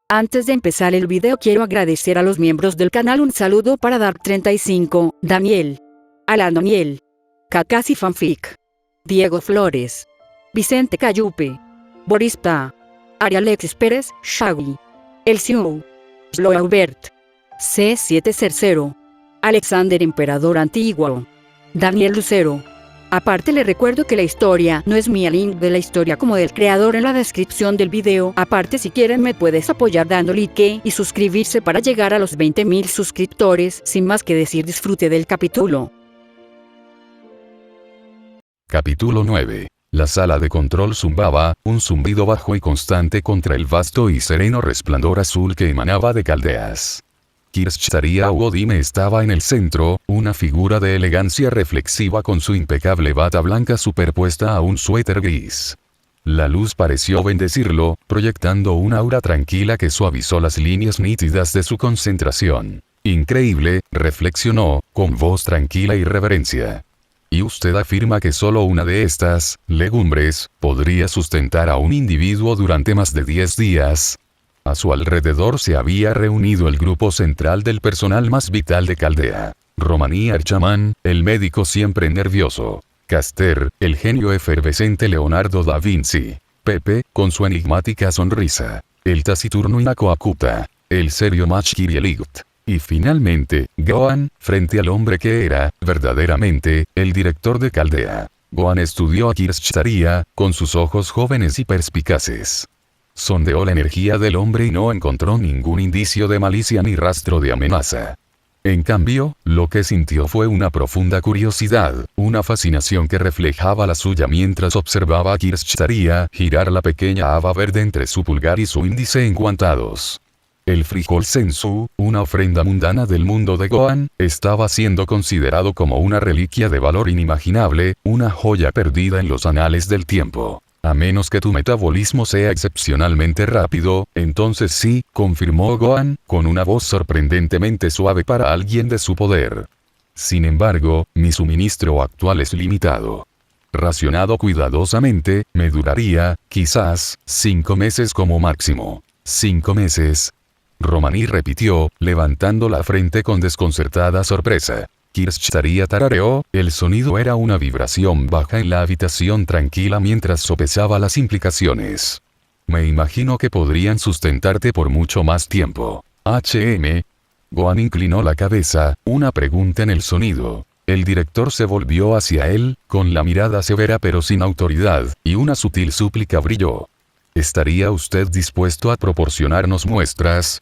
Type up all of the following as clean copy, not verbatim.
Antes de empezar el video quiero agradecer a los miembros del canal. Un saludo para Dark35, Daniel, Alan Daniel, Kakasi Fanfic, Diego Flores, Vicente Cayupe, Boris Ta, Ari Alexis Pérez, Shaggy, El Siu, Sloaubert, C7 Cercero, Alexander Emperador Antiguo, Daniel Lucero. Aparte le recuerdo que la historia no es mía, link de la historia como del creador en la descripción del video. Aparte si quieren me puedes apoyar dando like y suscribirse para llegar a los 20.000 suscriptores. Sin más que decir, disfrute del capítulo. Capítulo 9. La sala de control zumbaba, un zumbido bajo y constante contra el vasto y sereno resplandor azul que emanaba de Caldeas. Kirschtaria Uodime estaba en el centro, una figura de elegancia reflexiva con su impecable bata blanca superpuesta a un suéter gris. La luz pareció bendecirlo, proyectando una aura tranquila que suavizó las líneas nítidas de su concentración. Increíble, reflexionó, con voz tranquila y reverencia. ¿Y usted afirma que solo una de estas legumbres podría sustentar a un individuo durante más de 10 días? A su alrededor se había reunido el grupo central del personal más vital de Caldea. Romani Archaman, el médico siempre nervioso. Caster, el genio efervescente Leonardo da Vinci. Pepe, con su enigmática sonrisa. El taciturno Inako Akuta. El serio Mach Kirieligut. Y finalmente, Gohan, frente al hombre que era, verdaderamente, el director de Caldea. Gohan estudió a Kirschtaria, con sus ojos jóvenes y perspicaces. Sondeó la energía del hombre y no encontró ningún indicio de malicia ni rastro de amenaza. En cambio, lo que sintió fue una profunda curiosidad, una fascinación que reflejaba la suya mientras observaba a Kirschtaria girar la pequeña haba verde entre su pulgar y su índice enguantados. El frijol sensu, una ofrenda mundana del mundo de Gohan, estaba siendo considerado como una reliquia de valor inimaginable, una joya perdida en los anales del tiempo. A menos que tu metabolismo sea excepcionalmente rápido, entonces sí, confirmó Gohan, con una voz sorprendentemente suave para alguien de su poder. Sin embargo, mi suministro actual es limitado. Racionado cuidadosamente, me duraría, quizás, 5 meses como máximo. 5 meses. Romani repitió, levantando la frente con desconcertada sorpresa. Kirschtaria tarareó, el sonido era una vibración baja en la habitación tranquila mientras sopesaba las implicaciones. Me imagino que podrían sustentarte por mucho más tiempo. Gohan inclinó la cabeza, una pregunta en el sonido. El director se volvió hacia él, con la mirada severa pero sin autoridad, y una sutil súplica brilló. ¿Estaría usted dispuesto a proporcionarnos muestras?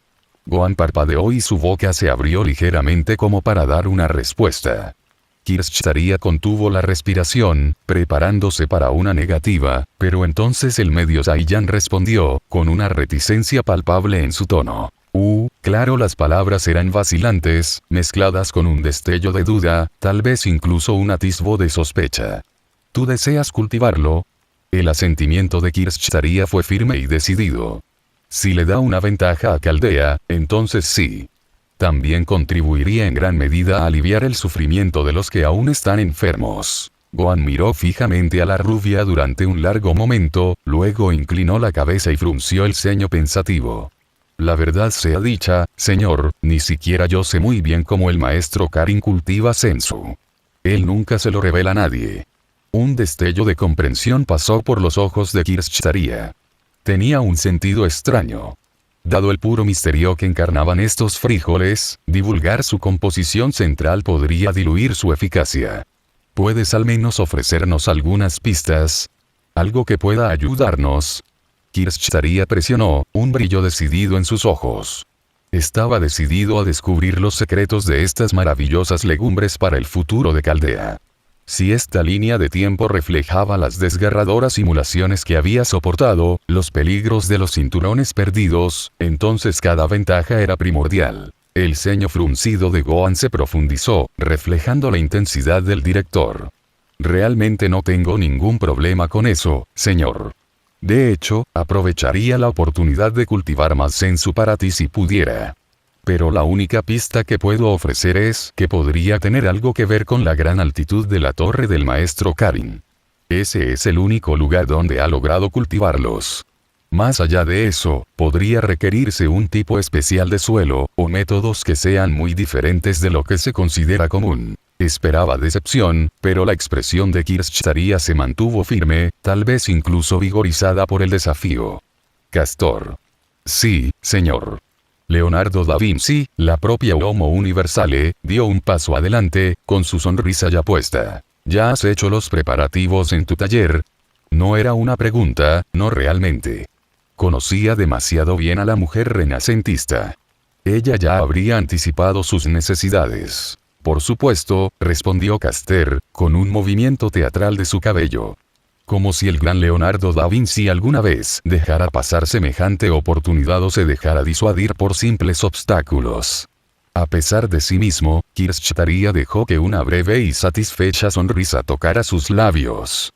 Gohan parpadeó y su boca se abrió ligeramente como para dar una respuesta. Kirschtaria contuvo la respiración, preparándose para una negativa, pero entonces el medio Saiyan respondió, con una reticencia palpable en su tono. Claro, las palabras eran vacilantes, mezcladas con un destello de duda, tal vez incluso un atisbo de sospecha. ¿Tú deseas cultivarlo? El asentimiento de Kirschtaria fue firme y decidido. Si le da una ventaja a Caldea, entonces sí. También contribuiría en gran medida a aliviar el sufrimiento de los que aún están enfermos. Gohan miró fijamente a la rubia durante un largo momento, luego inclinó la cabeza y frunció el ceño pensativo. La verdad sea dicha, señor, ni siquiera yo sé muy bien cómo el maestro Karin cultiva sensu. Él nunca se lo revela a nadie. Un destello de comprensión pasó por los ojos de Kirschtaria. Tenía un sentido extraño. Dado el puro misterio que encarnaban estos frijoles, divulgar su composición central podría diluir su eficacia. ¿Puedes al menos ofrecernos algunas pistas? ¿Algo que pueda ayudarnos? Kirschtaria presionó, un brillo decidido en sus ojos. Estaba decidido a descubrir los secretos de estas maravillosas legumbres para el futuro de Caldea. Si esta línea de tiempo reflejaba las desgarradoras simulaciones que había soportado, los peligros de los cinturones perdidos, entonces cada ventaja era primordial. El ceño fruncido de Gohan se profundizó, reflejando la intensidad del director. Realmente no tengo ningún problema con eso, señor. De hecho, aprovecharía la oportunidad de cultivar más sensu para ti si pudiera. Pero la única pista que puedo ofrecer es que podría tener algo que ver con la gran altitud de la torre del maestro Karin. Ese es el único lugar donde ha logrado cultivarlos. Más allá de eso, podría requerirse un tipo especial de suelo, o métodos que sean muy diferentes de lo que se considera común. Esperaba decepción, pero la expresión de Kirschtaria se mantuvo firme, tal vez incluso vigorizada por el desafío. Castor. Sí, señor. Leonardo da Vinci, la propia Homo Universale, dio un paso adelante, con su sonrisa ya puesta. ¿Ya has hecho los preparativos en tu taller? No era una pregunta, no realmente. Conocía demasiado bien a la mujer renacentista. Ella ya habría anticipado sus necesidades. Por supuesto, respondió Castor, con un movimiento teatral de su cabello. Como si el gran Leonardo da Vinci alguna vez dejara pasar semejante oportunidad o se dejara disuadir por simples obstáculos. A pesar de sí mismo, Kirschtaria dejó que una breve y satisfecha sonrisa tocara sus labios.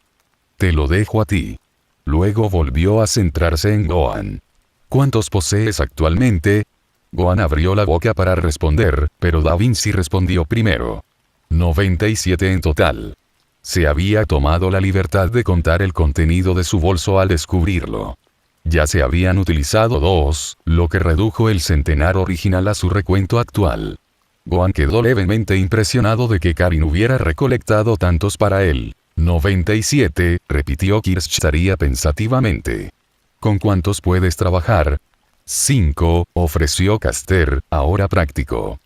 Te lo dejo a ti. Luego volvió a centrarse en Gohan. ¿Cuántos posees actualmente? Gohan abrió la boca para responder, pero Da Vinci respondió primero. 97 en total. Se había tomado la libertad de contar el contenido de su bolso al descubrirlo. Ya se habían utilizado 2, lo que redujo el centenar original a su recuento actual. Gohan quedó levemente impresionado de que Karin hubiera recolectado tantos para él. 97, repitió Kirschtaria pensativamente. ¿Con cuántos puedes trabajar? 5, ofreció Castor, ahora práctico.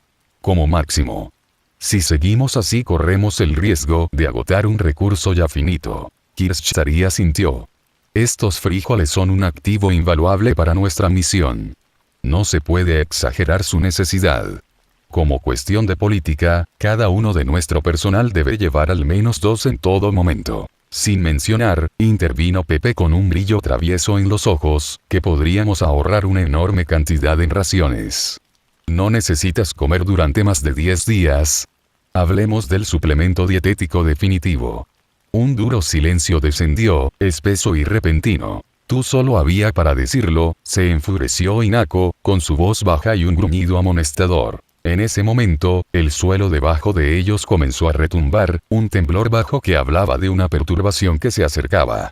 Como máximo. Si seguimos así corremos el riesgo de agotar un recurso ya finito. Kirschtaria sintió. Estos frijoles son un activo invaluable para nuestra misión. No se puede exagerar su necesidad. Como cuestión de política, cada uno de nuestro personal debe llevar al menos 2 en todo momento. Sin mencionar, intervino Pepe con un brillo travieso en los ojos, que podríamos ahorrar una enorme cantidad en raciones. No necesitas comer durante más de 10 días. Hablemos del suplemento dietético definitivo. Un duro silencio descendió, espeso y repentino. Tú solo había para decirlo, se enfureció Hinako, con su voz baja y un gruñido amonestador. En ese momento, el suelo debajo de ellos comenzó a retumbar, un temblor bajo que hablaba de una perturbación que se acercaba.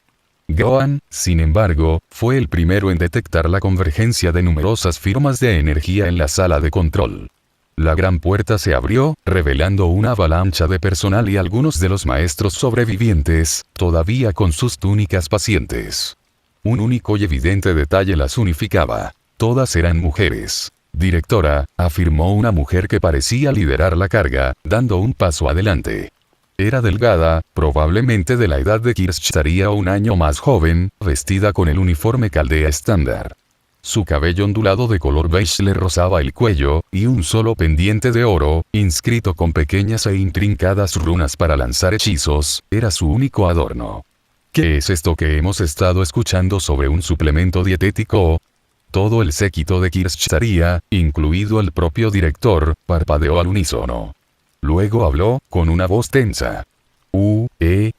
Gohan, sin embargo, fue el primero en detectar la convergencia de numerosas firmas de energía en la sala de control. La gran puerta se abrió, revelando una avalancha de personal y algunos de los maestros sobrevivientes, todavía con sus túnicas pacientes. Un único y evidente detalle las unificaba. Todas eran mujeres. Directora, afirmó una mujer que parecía liderar la carga, dando un paso adelante. Era delgada, probablemente de la edad de Kirschtaria o un año más joven, vestida con el uniforme Caldea estándar. Su cabello ondulado de color beige le rozaba el cuello, y un solo pendiente de oro, inscrito con pequeñas e intrincadas runas para lanzar hechizos, era su único adorno. ¿Qué es esto que hemos estado escuchando sobre un suplemento dietético? Todo el séquito de Kirschtaria, incluido el propio director, parpadeó al unísono. Luego habló, con una voz tensa.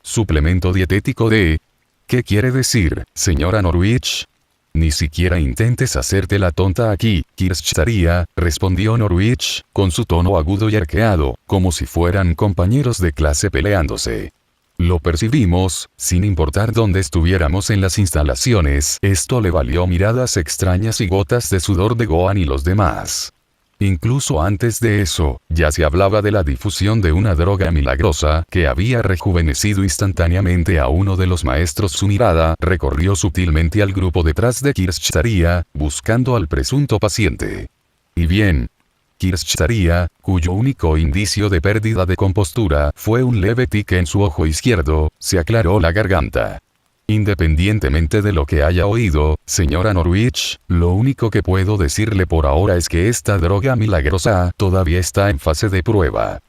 Suplemento dietético de... ¿Qué quiere decir, señora Norwich? Ni siquiera intentes hacerte la tonta aquí, Kirschtaria, respondió Norwich, con su tono agudo y arqueado, como si fueran compañeros de clase peleándose. Lo percibimos, sin importar dónde estuviéramos en las instalaciones, esto le valió miradas extrañas y gotas de sudor de Gohan y los demás. Incluso antes de eso, ya se hablaba de la difusión de una droga milagrosa que había rejuvenecido instantáneamente a uno de los maestros. Su mirada recorrió sutilmente al grupo detrás de Kirschtaria, buscando al presunto paciente. Y bien, Kirschtaria, cuyo único indicio de pérdida de compostura fue un leve tic en su ojo izquierdo, se aclaró la garganta. Independientemente de lo que haya oído, señora Norwich, lo único que puedo decirle por ahora es que esta droga milagrosa todavía está en fase de prueba.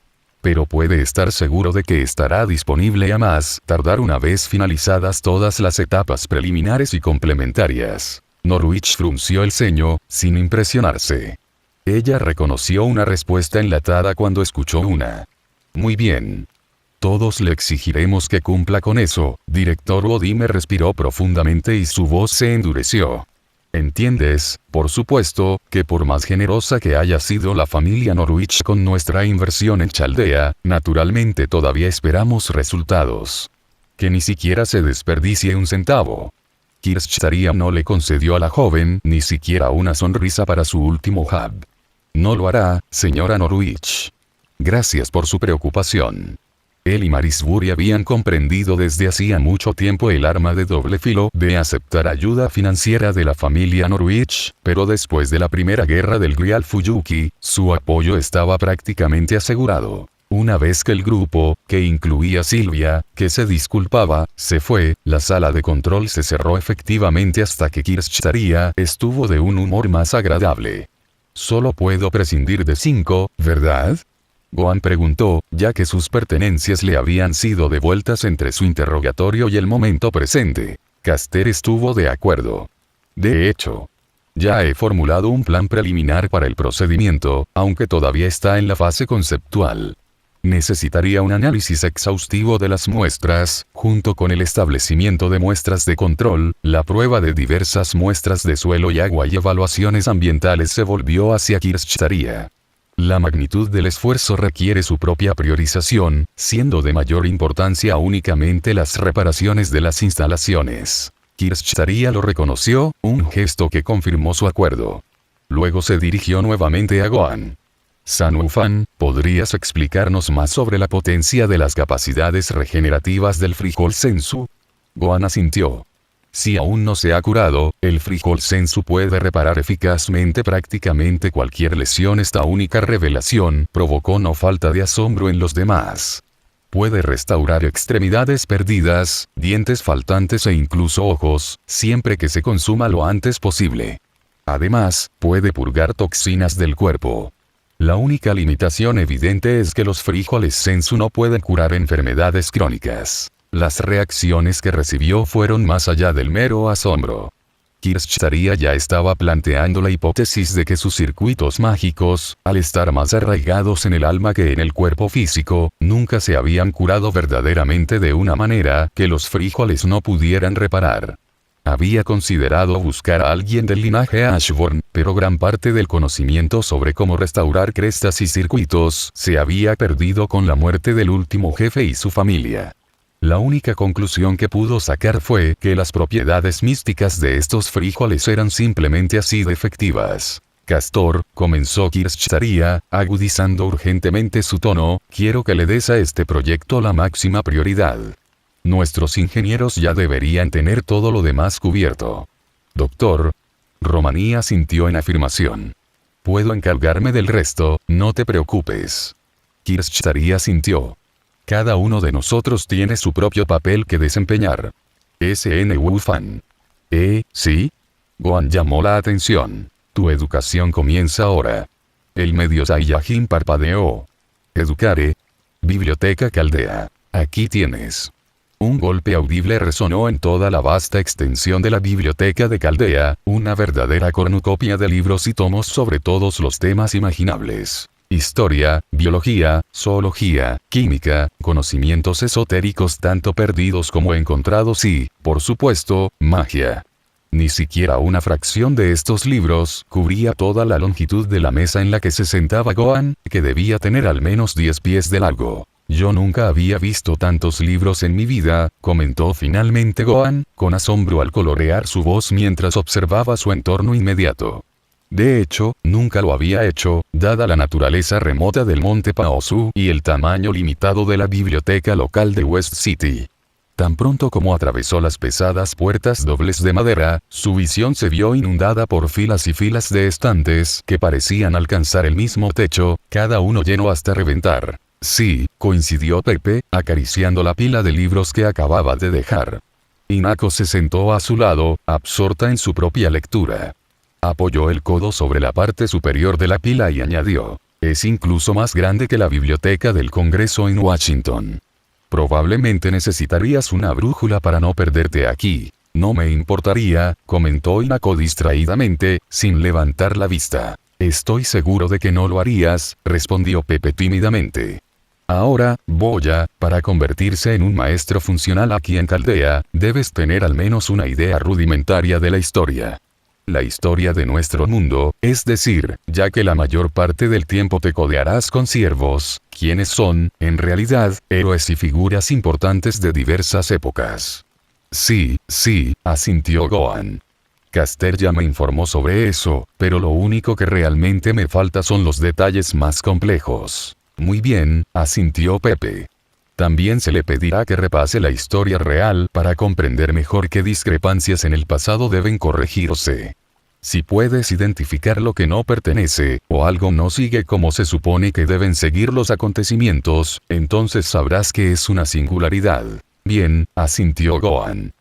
Pero puede estar seguro de que estará disponible a más tardar una vez finalizadas todas las etapas preliminares y complementarias. Norwich frunció el ceño, sin impresionarse. Ella reconoció una respuesta enlatada cuando escuchó una. Muy bien. Todos le exigiremos que cumpla con eso. Director Odime respiró profundamente y su voz se endureció. ¿Entiendes, por supuesto, que por más generosa que haya sido la familia Norwich con nuestra inversión en Chaldea, naturalmente todavía esperamos resultados? Que ni siquiera se desperdicie un centavo. Kirschtaria no le concedió a la joven ni siquiera una sonrisa para su último jab. No lo hará, señora Norwich. Gracias por su preocupación. Él y Marisbury habían comprendido desde hacía mucho tiempo el arma de doble filo de aceptar ayuda financiera de la familia Norwich, pero después de la primera guerra del Grial Fuyuki, su apoyo estaba prácticamente asegurado. Una vez que el grupo, que incluía a Sylvia, que se disculpaba, se fue, la sala de control se cerró efectivamente hasta que Kirschtaria estuvo de un humor más agradable. Solo puedo prescindir de 5, ¿verdad? Gohan preguntó, ya que sus pertenencias le habían sido devueltas entre su interrogatorio y el momento presente. Caster estuvo de acuerdo. De hecho, ya he formulado un plan preliminar para el procedimiento, aunque todavía está en la fase conceptual. Necesitaría un análisis exhaustivo de las muestras, junto con el establecimiento de muestras de control, la prueba de diversas muestras de suelo y agua y evaluaciones ambientales se volvió hacia Kirschtaria. La magnitud del esfuerzo requiere su propia priorización, siendo de mayor importancia únicamente las reparaciones de las instalaciones. Kirschtaria lo reconoció, un gesto que confirmó su acuerdo. Luego se dirigió nuevamente a Gohan. Sanwufan, ¿podrías explicarnos más sobre la potencia de las capacidades regenerativas del frijol Senzu? Gohan asintió. Si aún no se ha curado, el frijol Senzu puede reparar eficazmente prácticamente cualquier lesión. Esta única revelación provocó no falta de asombro en los demás. Puede restaurar extremidades perdidas, dientes faltantes e incluso ojos, siempre que se consuma lo antes posible. Además, puede purgar toxinas del cuerpo. La única limitación evidente es que los frijoles Senzu no pueden curar enfermedades crónicas. Las reacciones que recibió fueron más allá del mero asombro. Kirschtaria ya estaba planteando la hipótesis de que sus circuitos mágicos, al estar más arraigados en el alma que en el cuerpo físico, nunca se habían curado verdaderamente de una manera que los frijoles no pudieran reparar. Había considerado buscar a alguien del linaje Ashburn, pero gran parte del conocimiento sobre cómo restaurar crestas y circuitos se había perdido con la muerte del último jefe y su familia. La única conclusión que pudo sacar fue que las propiedades místicas de estos frijoles eran simplemente así de efectivas. Castor, comenzó Kirschtaria, agudizando urgentemente su tono, quiero que le des a este proyecto la máxima prioridad. Nuestros ingenieros ya deberían tener todo lo demás cubierto. Doctor. Romaní asintió en afirmación. Puedo encargarme del resto, no te preocupes. Kirschtaria asintió. Cada uno de nosotros tiene su propio papel que desempeñar. Sanwufan. ¿Sí? Gohan llamó la atención. Tu educación comienza ahora. El medio Saiyajin parpadeó. Educaré. Biblioteca Caldea. Aquí tienes. Un golpe audible resonó en toda la vasta extensión de la biblioteca de Caldea, una verdadera cornucopia de libros y tomos sobre todos los temas imaginables. Historia, biología, zoología, química, conocimientos esotéricos tanto perdidos como encontrados y, por supuesto, magia. Ni siquiera una fracción de estos libros cubría toda la longitud de la mesa en la que se sentaba Gohan, que debía tener al menos 10 pies de largo. Yo nunca había visto tantos libros en mi vida, comentó finalmente Gohan, con asombro al colorear su voz mientras observaba su entorno inmediato. De hecho, nunca lo había hecho, dada la naturaleza remota del monte Paosu y el tamaño limitado de la biblioteca local de West City. Tan pronto como atravesó las pesadas puertas dobles de madera, su visión se vio inundada por filas y filas de estantes que parecían alcanzar el mismo techo, cada uno lleno hasta reventar. Sí, coincidió Pepe, acariciando la pila de libros que acababa de dejar. Hinako se sentó a su lado, absorta en su propia lectura. Apoyó el codo sobre la parte superior de la pila y añadió, es incluso más grande que la biblioteca del Congreso en Washington. Probablemente necesitarías una brújula para no perderte aquí. No me importaría, comentó Hinako distraídamente, sin levantar la vista. Estoy seguro de que no lo harías, respondió Pepe tímidamente. Ahora, Boya, para convertirse en un maestro funcional aquí en Caldea, debes tener al menos una idea rudimentaria de la historia. La historia de nuestro mundo, es decir, ya que la mayor parte del tiempo te codearás con siervos, quienes son, en realidad, héroes y figuras importantes de diversas épocas. Sí, asintió Gohan. Caster ya me informó sobre eso, pero lo único que realmente me falta son los detalles más complejos. Muy bien, asintió Pepe. También se le pedirá que repase la historia real para comprender mejor qué discrepancias en el pasado deben corregirse. Si puedes identificar lo que no pertenece, o algo no sigue como se supone que deben seguir los acontecimientos, entonces sabrás que es una singularidad. Bien, asintió Gohan.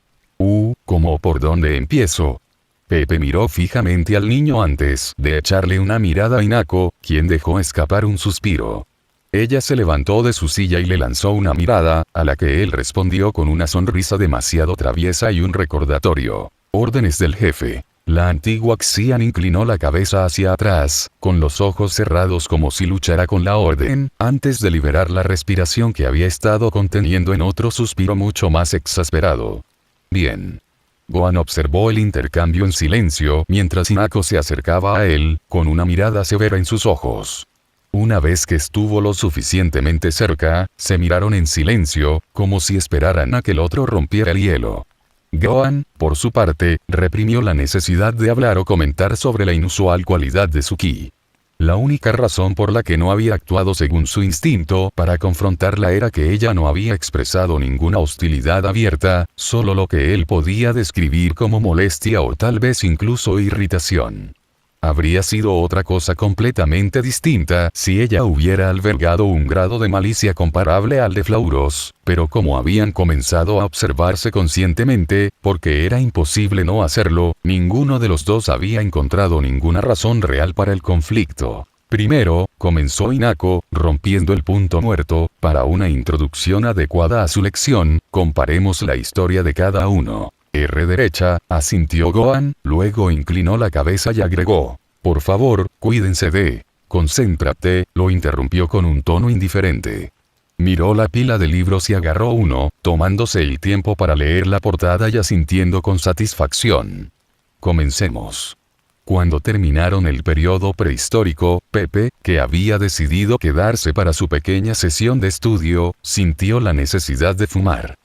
¿Cómo por dónde empiezo? Pepe miró fijamente al niño antes de echarle una mirada a Hinako, quien dejó escapar un suspiro. Ella se levantó de su silla y le lanzó una mirada, a la que él respondió con una sonrisa demasiado traviesa y un recordatorio. Órdenes del jefe. La antigua Xian inclinó la cabeza hacia atrás, con los ojos cerrados como si luchara con la orden, antes de liberar la respiración que había estado conteniendo en otro suspiro mucho más exasperado. Bien. Gohan observó el intercambio en silencio mientras Hinako se acercaba a él, con una mirada severa en sus ojos. Una vez que estuvo lo suficientemente cerca, se miraron en silencio, como si esperaran a que el otro rompiera el hielo. Gohan, por su parte, reprimió la necesidad de hablar o comentar sobre la inusual cualidad de su ki. La única razón por la que no había actuado según su instinto para confrontarla era que ella no había expresado ninguna hostilidad abierta, solo lo que él podía describir como molestia o tal vez incluso irritación. Habría sido otra cosa completamente distinta si ella hubiera albergado un grado de malicia comparable al de Flauros, pero como habían comenzado a observarse conscientemente, porque era imposible no hacerlo, ninguno de los dos había encontrado ninguna razón real para el conflicto. Primero, comenzó Hinako, rompiendo el punto muerto, para una introducción adecuada a su lección, comparemos la historia de cada uno. R derecha, asintió Gohan, luego inclinó la cabeza y agregó. Por favor, cuídense de. Concéntrate, lo interrumpió con un tono indiferente. Miró la pila de libros y agarró uno, tomándose el tiempo para leer la portada y asintiendo con satisfacción. Comencemos. Cuando terminaron el periodo prehistórico, Pepe, que había decidido quedarse para su pequeña sesión de estudio, sintió la necesidad de fumar.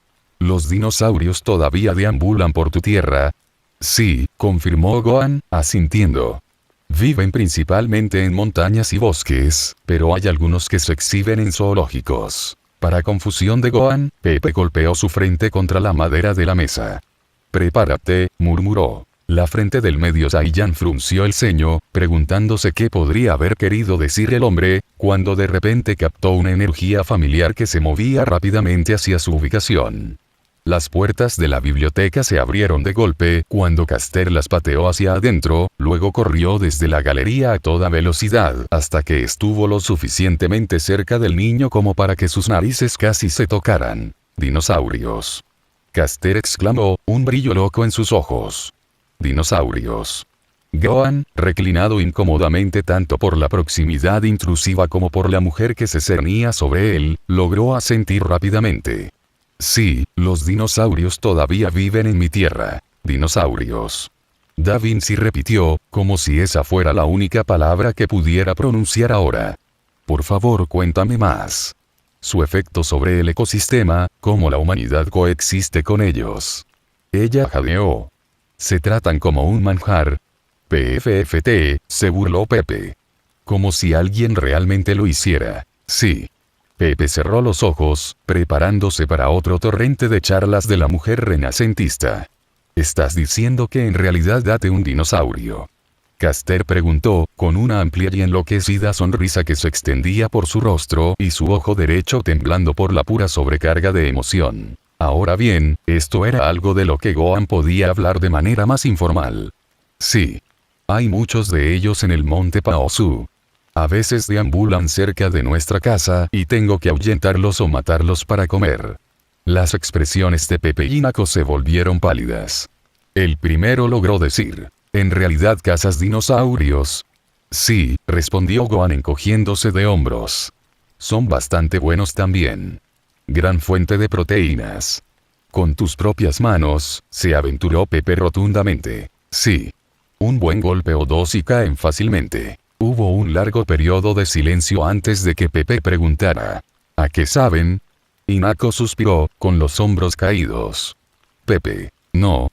¿Los dinosaurios todavía deambulan por tu tierra? Sí, confirmó Gohan, asintiendo. Viven principalmente en montañas y bosques, pero hay algunos que se exhiben en zoológicos. Para confusión de Gohan, Pepe golpeó su frente contra la madera de la mesa. Prepárate, murmuró. La frente del medio Saiyan frunció el ceño, preguntándose qué podría haber querido decir el hombre, cuando de repente captó una energía familiar que se movía rápidamente hacia su ubicación. Las puertas de la biblioteca se abrieron de golpe cuando Caster las pateó hacia adentro, luego corrió desde la galería a toda velocidad hasta que estuvo lo suficientemente cerca del niño como para que sus narices casi se tocaran. «Dinosaurios». Caster exclamó, un brillo loco en sus ojos. «Dinosaurios». Gohan, reclinado incómodamente tanto por la proximidad intrusiva como por la mujer que se cernía sobre él, logró asentir rápidamente. Sí, los dinosaurios todavía viven en mi tierra. Dinosaurios. Da Vinci repitió, como si esa fuera la única palabra que pudiera pronunciar ahora. Por favor, cuéntame más. Su efecto sobre el ecosistema, cómo la humanidad coexiste con ellos. Ella jadeó. Se tratan como un manjar. PFFT, se burló Pepe. Como si alguien realmente lo hiciera. Sí. Pepe cerró los ojos, preparándose para otro torrente de charlas de la mujer renacentista. ¿Estás diciendo que en realidad date un dinosaurio? Caster preguntó, con una amplia y enloquecida sonrisa que se extendía por su rostro y su ojo derecho temblando por la pura sobrecarga de emoción. Ahora bien, esto era algo de lo que Gohan podía hablar de manera más informal. Sí. Hay muchos de ellos en el monte Paosu. A veces deambulan cerca de nuestra casa y tengo que ahuyentarlos o matarlos para comer. Las expresiones de Pepe y Hinako se volvieron pálidas. El primero logró decir, ¿en realidad cazas dinosaurios? Sí, respondió Gohan encogiéndose de hombros. Son bastante buenos también. Gran fuente de proteínas. Con tus propias manos, se aventuró Pepe rotundamente. Sí. Un buen golpe o dos y caen fácilmente. Hubo un largo periodo de silencio antes de que Pepe preguntara. ¿A qué saben? Hinako suspiró, con los hombros caídos. Pepe. No,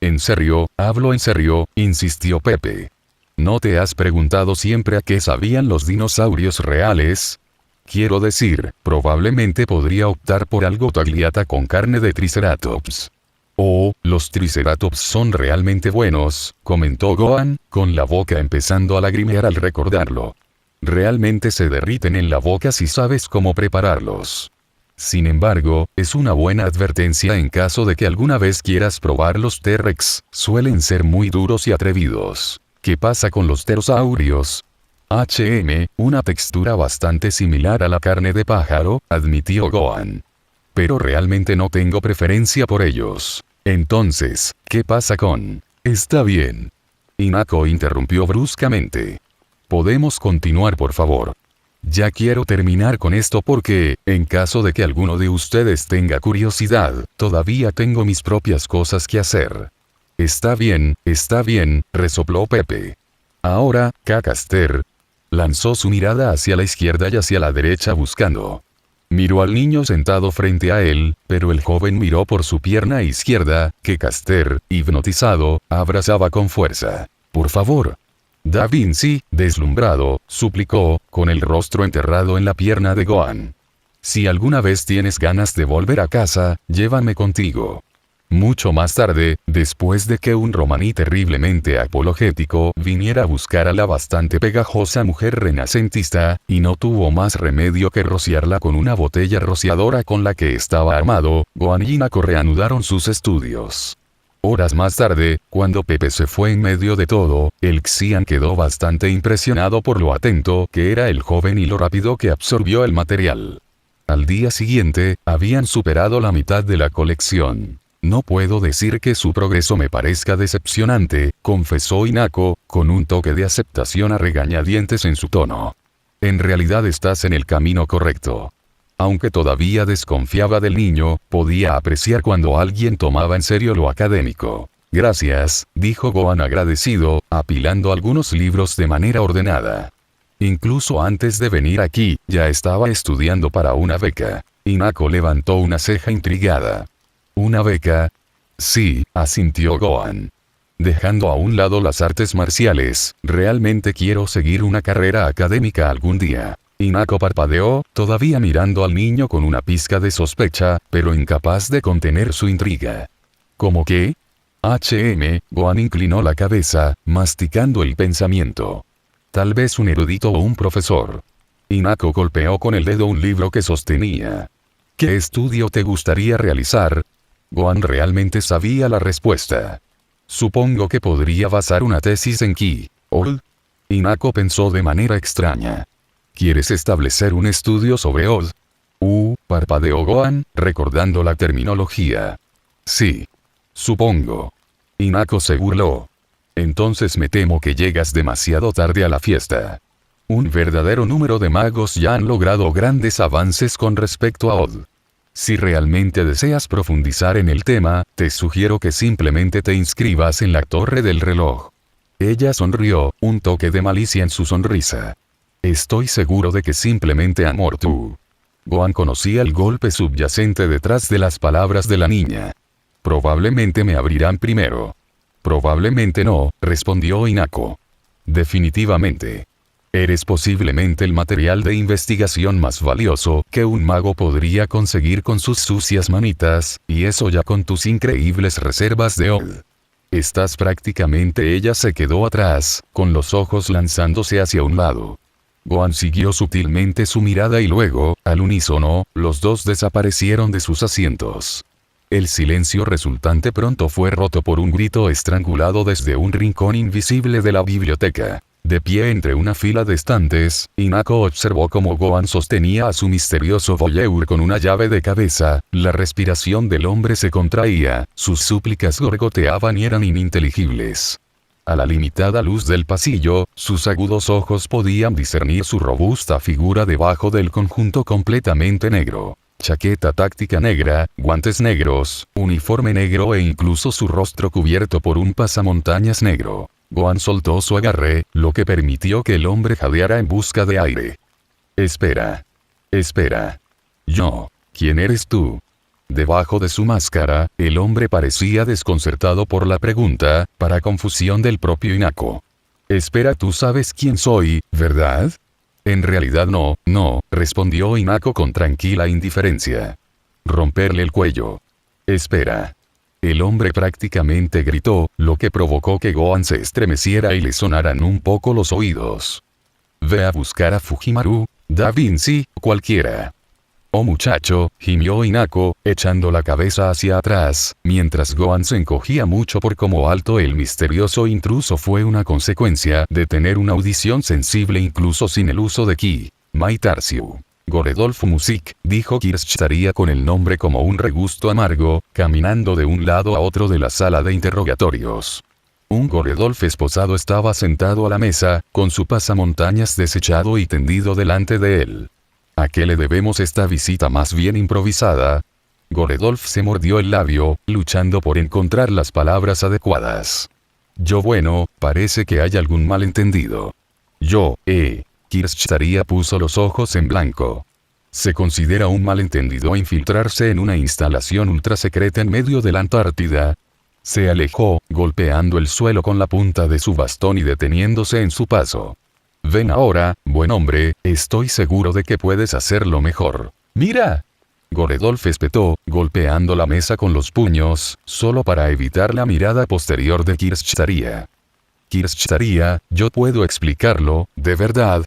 en serio, hablo en serio, insistió Pepe. ¿No te has preguntado siempre a qué sabían los dinosaurios reales? Quiero decir, probablemente podría optar por algo tagliata con carne de triceratops. Oh, los triceratops son realmente buenos, comentó Gohan, con la boca empezando a lagrimear al recordarlo. Realmente se derriten en la boca si sabes cómo prepararlos. Sin embargo, es una buena advertencia en caso de que alguna vez quieras probar los T-Rex, suelen ser muy duros y atrevidos. ¿Qué pasa con los pterosaurios? Una textura bastante similar a la carne de pájaro, admitió Gohan. Pero realmente no tengo preferencia por ellos. Entonces, ¿qué pasa con? Está bien. Hinako interrumpió bruscamente. ¿Podemos continuar por favor? Ya quiero terminar con esto porque, en caso de que alguno de ustedes tenga curiosidad, todavía tengo mis propias cosas que hacer. Está bien, resopló Pepe. Ahora, Cacaster. Lanzó su mirada hacia la izquierda y hacia la derecha buscando. Miró al niño sentado frente a él, pero el joven miró por su pierna izquierda, que Caster, hipnotizado, abrazaba con fuerza. Por favor. Da Vinci, deslumbrado, suplicó, con el rostro enterrado en la pierna de Gohan. Si alguna vez tienes ganas de volver a casa, llévame contigo. Mucho más tarde, después de que un romaní terriblemente apologético viniera a buscar a la bastante pegajosa mujer renacentista, y no tuvo más remedio que rociarla con una botella rociadora con la que estaba armado, Gohan y Hinako reanudaron sus estudios. Horas más tarde, cuando Pepe se fue en medio de todo, el Xian quedó bastante impresionado por lo atento que era el joven y lo rápido que absorbió el material. Al día siguiente, habían superado la mitad de la colección. No puedo decir que su progreso me parezca decepcionante, confesó Hinako, con un toque de aceptación a regañadientes en su tono. En realidad estás en el camino correcto. Aunque todavía desconfiaba del niño, podía apreciar cuando alguien tomaba en serio lo académico. Gracias, dijo Gohan agradecido, apilando algunos libros de manera ordenada. Incluso antes de venir aquí, ya estaba estudiando para una beca. Hinako levantó una ceja intrigada. ¿Una beca? Sí, asintió Gohan. Dejando a un lado las artes marciales, realmente quiero seguir una carrera académica algún día. Hinako parpadeó, todavía mirando al niño con una pizca de sospecha, pero incapaz de contener su intriga. ¿Cómo qué? Gohan inclinó la cabeza, masticando el pensamiento. Tal vez un erudito o un profesor. Hinako golpeó con el dedo un libro que sostenía. ¿Qué estudio te gustaría realizar? Gohan realmente sabía la respuesta. Supongo que podría basar una tesis en Ki. ¿Old? Hinako pensó de manera extraña. ¿Quieres establecer un estudio sobre Old? Parpadeó Gohan, recordando la terminología. Sí. Supongo. Hinako se burló. Entonces me temo que llegas demasiado tarde a la fiesta. Un verdadero número de magos ya han logrado grandes avances con respecto a Old. Si realmente deseas profundizar en el tema, te sugiero que simplemente te inscribas en la Torre del Reloj. Ella sonrió, un toque de malicia en su sonrisa. Estoy seguro de que simplemente amor tú. Gohan conocía el golpe subyacente detrás de las palabras de la niña. Probablemente me abrirán primero. Probablemente no, respondió Hinako. Definitivamente. Eres posiblemente el material de investigación más valioso que un mago podría conseguir con sus sucias manitas, y eso ya con tus increíbles reservas de Old. Estás prácticamente. Ella se quedó atrás, con los ojos lanzándose hacia un lado. Gohan siguió sutilmente su mirada y luego, al unísono, los dos desaparecieron de sus asientos. El silencio resultante pronto fue roto por un grito estrangulado desde un rincón invisible de la biblioteca. De pie entre una fila de estantes, Hinako observó cómo Gohan sostenía a su misterioso voyeur con una llave de cabeza, la respiración del hombre se contraía, sus súplicas gorgoteaban y eran ininteligibles. A la limitada luz del pasillo, sus agudos ojos podían discernir su robusta figura debajo del conjunto completamente negro. Chaqueta táctica negra, guantes negros, uniforme negro e incluso su rostro cubierto por un pasamontañas negro. Gohan soltó su agarre, lo que permitió que el hombre jadeara en busca de aire. Espera. Yo. ¿Quién eres tú? Debajo de su máscara, el hombre parecía desconcertado por la pregunta, para confusión del propio Hinako. Espera, tú sabes quién soy, ¿verdad? En realidad no, respondió Hinako con tranquila indiferencia. Romperle el cuello. Espera. El hombre prácticamente gritó, lo que provocó que Gohan se estremeciera y le sonaran un poco los oídos. Ve a buscar a Fujimaru, Da Vinci, cualquiera. Oh muchacho, gimió Hinako, echando la cabeza hacia atrás, mientras Gohan se encogía mucho por cómo alto el misterioso intruso fue una consecuencia de tener una audición sensible incluso sin el uso de ki. Maitarsiu. Goredolf Music, dijo Kirschtaria con el nombre como un regusto amargo, caminando de un lado a otro de la sala de interrogatorios. Un Goredolf esposado estaba sentado a la mesa, con su pasamontañas desechado y tendido delante de él. ¿A qué le debemos esta visita más bien improvisada? Goredolf se mordió el labio, luchando por encontrar las palabras adecuadas. Bueno, parece que hay algún malentendido. Kirschtaria puso los ojos en blanco. Se considera un malentendido infiltrarse en una instalación ultrasecreta en medio de la Antártida. Se alejó, golpeando el suelo con la punta de su bastón y deteniéndose en su paso. Ven ahora, buen hombre, estoy seguro de que puedes hacerlo mejor. ¡Mira! Goredolf espetó, golpeando la mesa con los puños, solo para evitar la mirada posterior de Kirschtaria. Kirschtaria, yo puedo explicarlo, de verdad,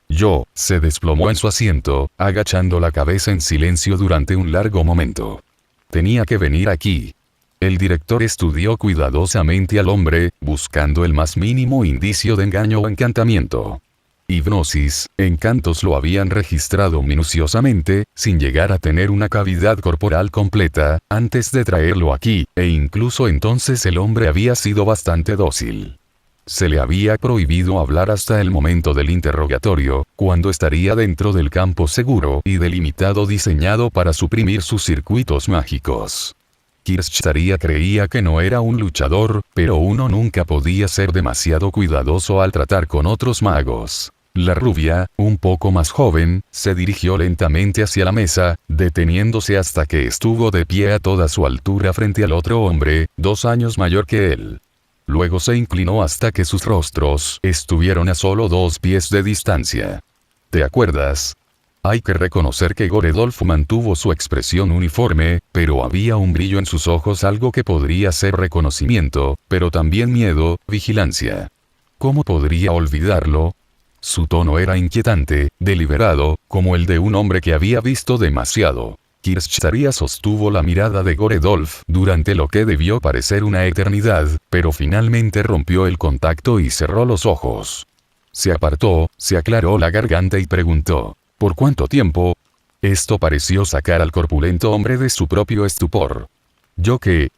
se desplomó en su asiento, agachando la cabeza en silencio durante un largo momento. Tenía que venir aquí. El director estudió cuidadosamente al hombre, buscando el más mínimo indicio de engaño o encantamiento. Hipnosis, encantos lo habían registrado minuciosamente, sin llegar a tener una cavidad corporal completa, antes de traerlo aquí, e incluso entonces el hombre había sido bastante dócil. Se le había prohibido hablar hasta el momento del interrogatorio, cuando estaría dentro del campo seguro y delimitado diseñado para suprimir sus circuitos mágicos. Kirschtaria creía que no era un luchador, pero uno nunca podía ser demasiado cuidadoso al tratar con otros magos. La rubia, un poco más joven, se dirigió lentamente hacia la mesa, deteniéndose hasta que estuvo de pie a toda su altura frente al otro hombre, 2 años mayor que él. Luego se inclinó hasta que sus rostros estuvieron a solo 2 pies de distancia. ¿Te acuerdas? Hay que reconocer que Goredolf mantuvo su expresión uniforme, pero había un brillo en sus ojos, algo que podría ser reconocimiento, pero también miedo, vigilancia. ¿Cómo podría olvidarlo? Su tono era inquietante, deliberado, como el de un hombre que había visto demasiado. Kirschtaria sostuvo la mirada de Goredolf durante lo que debió parecer una eternidad, pero finalmente rompió el contacto y cerró los ojos. Se apartó, se aclaró la garganta y preguntó, ¿por cuánto tiempo? Esto pareció sacar al corpulento hombre de su propio estupor. ¿Yo qué?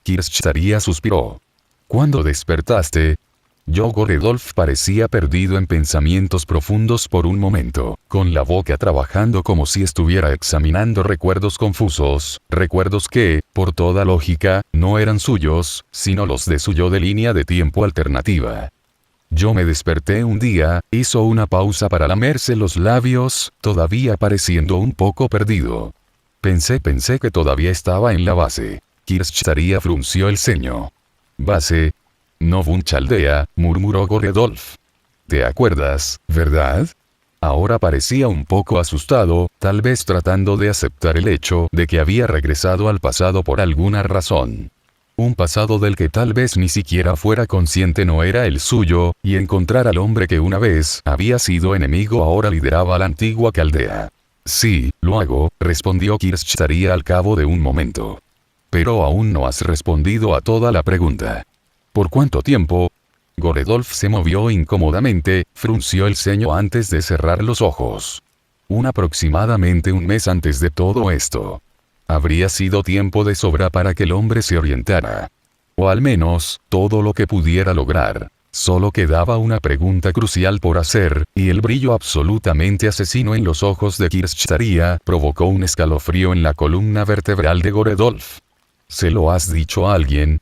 Kirschtaria suspiró. ¿Cuándo despertaste? Goredolf parecía perdido en pensamientos profundos por un momento, con la boca trabajando como si estuviera examinando recuerdos confusos, recuerdos que, por toda lógica, no eran suyos, sino los de su yo de línea de tiempo alternativa. Yo me desperté un día, hizo una pausa para lamerse los labios, todavía pareciendo un poco perdido. Pensé que todavía estaba en la base. Kirschtaria frunció el ceño. ¿Base? No Bunchaldea, murmuró Goredolf. ¿Te acuerdas, verdad? Ahora parecía un poco asustado, tal vez tratando de aceptar el hecho de que había regresado al pasado por alguna razón. Un pasado del que tal vez ni siquiera fuera consciente no era el suyo, y encontrar al hombre que una vez había sido enemigo ahora lideraba la antigua caldea. Sí, lo hago, respondió Kirschtaria al cabo de un momento. Pero aún no has respondido a toda la pregunta. ¿Por cuánto tiempo? Goredolf se movió incómodamente, frunció el ceño antes de cerrar los ojos. Aproximadamente un mes antes de todo esto. Habría sido tiempo de sobra para que el hombre se orientara. O al menos, todo lo que pudiera lograr. Solo quedaba una pregunta crucial por hacer, y el brillo absolutamente asesino en los ojos de Kirschtaria provocó un escalofrío en la columna vertebral de Goredolf. ¿Se lo has dicho a alguien?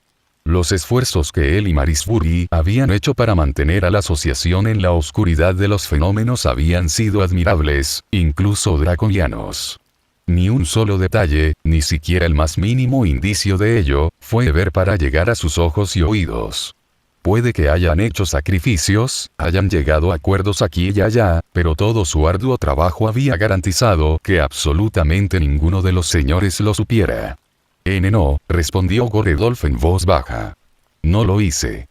Los esfuerzos que él y Marisbury habían hecho para mantener a la asociación en la oscuridad de los fenómenos habían sido admirables, incluso draconianos. Ni un solo detalle, ni siquiera el más mínimo indicio de ello, fue ver para llegar a sus ojos y oídos. Puede que hayan hecho sacrificios, hayan llegado a acuerdos aquí y allá, pero todo su arduo trabajo había garantizado que absolutamente ninguno de los señores lo supiera. No, respondió Goredolf en voz baja. No lo hice.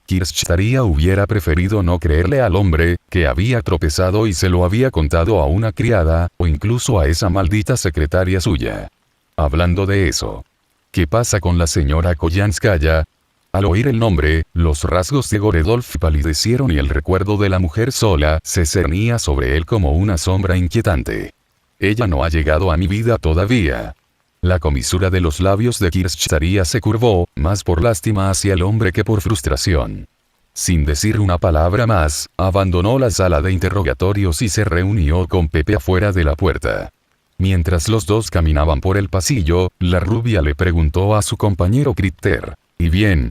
Kirschtaria hubiera preferido no creerle al hombre, que había tropezado y se lo había contado a una criada, o incluso a esa maldita secretaria suya. Hablando de eso. ¿Qué pasa con la señora Koyanskaya? Al oír el nombre, los rasgos de Goredolf palidecieron y el recuerdo de la mujer sola se cernía sobre él como una sombra inquietante. Ella no ha llegado a mi vida todavía. La comisura de los labios de Kirschtaria se curvó, más por lástima hacia el hombre que por frustración. Sin decir una palabra más, abandonó la sala de interrogatorios y se reunió con Pepe afuera de la puerta. Mientras los dos caminaban por el pasillo, la rubia le preguntó a su compañero Kritter. ¿Y bien?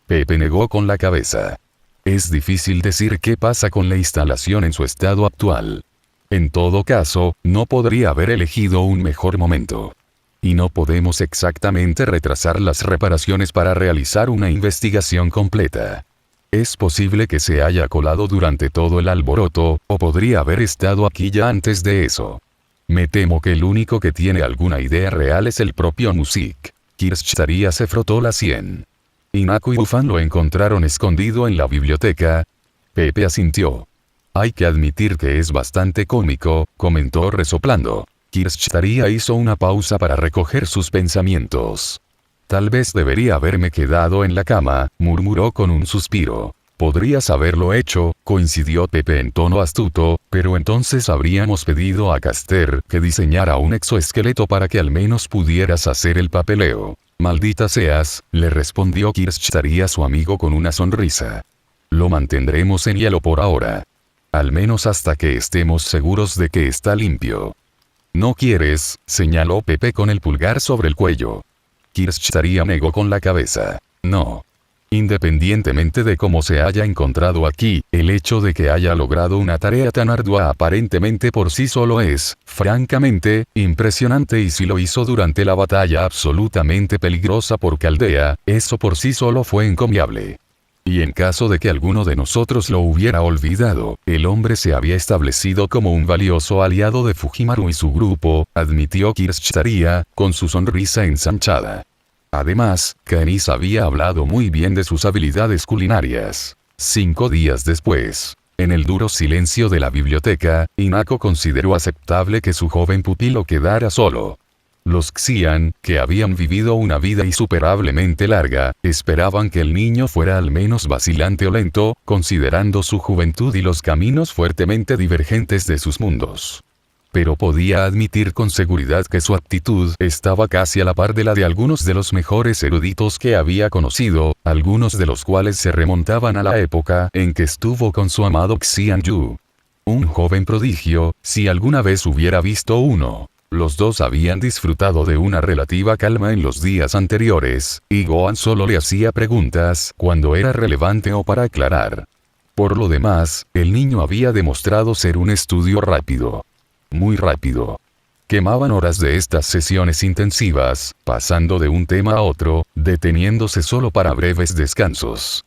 Pepe negó con la cabeza. Es difícil decir qué pasa con la instalación en su estado actual. En todo caso, no podría haber elegido un mejor momento. Y no podemos exactamente retrasar las reparaciones para realizar una investigación completa. Es posible que se haya colado durante todo el alboroto, o podría haber estado aquí ya antes de eso. Me temo que el único que tiene alguna idea real es el propio Musik. Kirschtaria se frotó la sien. Inako y Ufan lo encontraron escondido en la biblioteca. Pepe asintió. Hay que admitir que es bastante cómico, comentó resoplando. Kirschtaria hizo una pausa para recoger sus pensamientos. Tal vez debería haberme quedado en la cama, murmuró con un suspiro. Podrías haberlo hecho, coincidió Pepe en tono astuto, pero entonces habríamos pedido a Caster que diseñara un exoesqueleto para que al menos pudieras hacer el papeleo. Maldita seas, le respondió Kirschtaria a su amigo con una sonrisa. Lo mantendremos en hielo por ahora. Al menos hasta que estemos seguros de que está limpio. ¿No quieres?, señaló Pepe con el pulgar sobre el cuello. Kirschtaria negó con la cabeza. No. Independientemente de cómo se haya encontrado aquí, el hecho de que haya logrado una tarea tan ardua aparentemente por sí solo es, francamente, impresionante, y si lo hizo durante la batalla absolutamente peligrosa por Caldea, eso por sí solo fue encomiable. Y en caso de que alguno de nosotros lo hubiera olvidado, el hombre se había establecido como un valioso aliado de Fujimaru y su grupo, admitió Kirschtaria, con su sonrisa ensanchada. Además, Canis había hablado muy bien de sus habilidades culinarias. 5 días después, en el duro silencio de la biblioteca, Inako consideró aceptable que su joven pupilo quedara solo. Los Xian, que habían vivido una vida insuperablemente larga, esperaban que el niño fuera al menos vacilante o lento, considerando su juventud y los caminos fuertemente divergentes de sus mundos. Pero podía admitir con seguridad que su actitud estaba casi a la par de la de algunos de los mejores eruditos que había conocido, algunos de los cuales se remontaban a la época en que estuvo con su amado Xian Yu. Un joven prodigio, si alguna vez hubiera visto uno. Los dos habían disfrutado de una relativa calma en los días anteriores, y Gohan solo le hacía preguntas cuando era relevante o para aclarar. Por lo demás, el niño había demostrado ser un estudio rápido. Muy rápido. Quemaban horas de estas sesiones intensivas, pasando de un tema a otro, deteniéndose solo para breves descansos.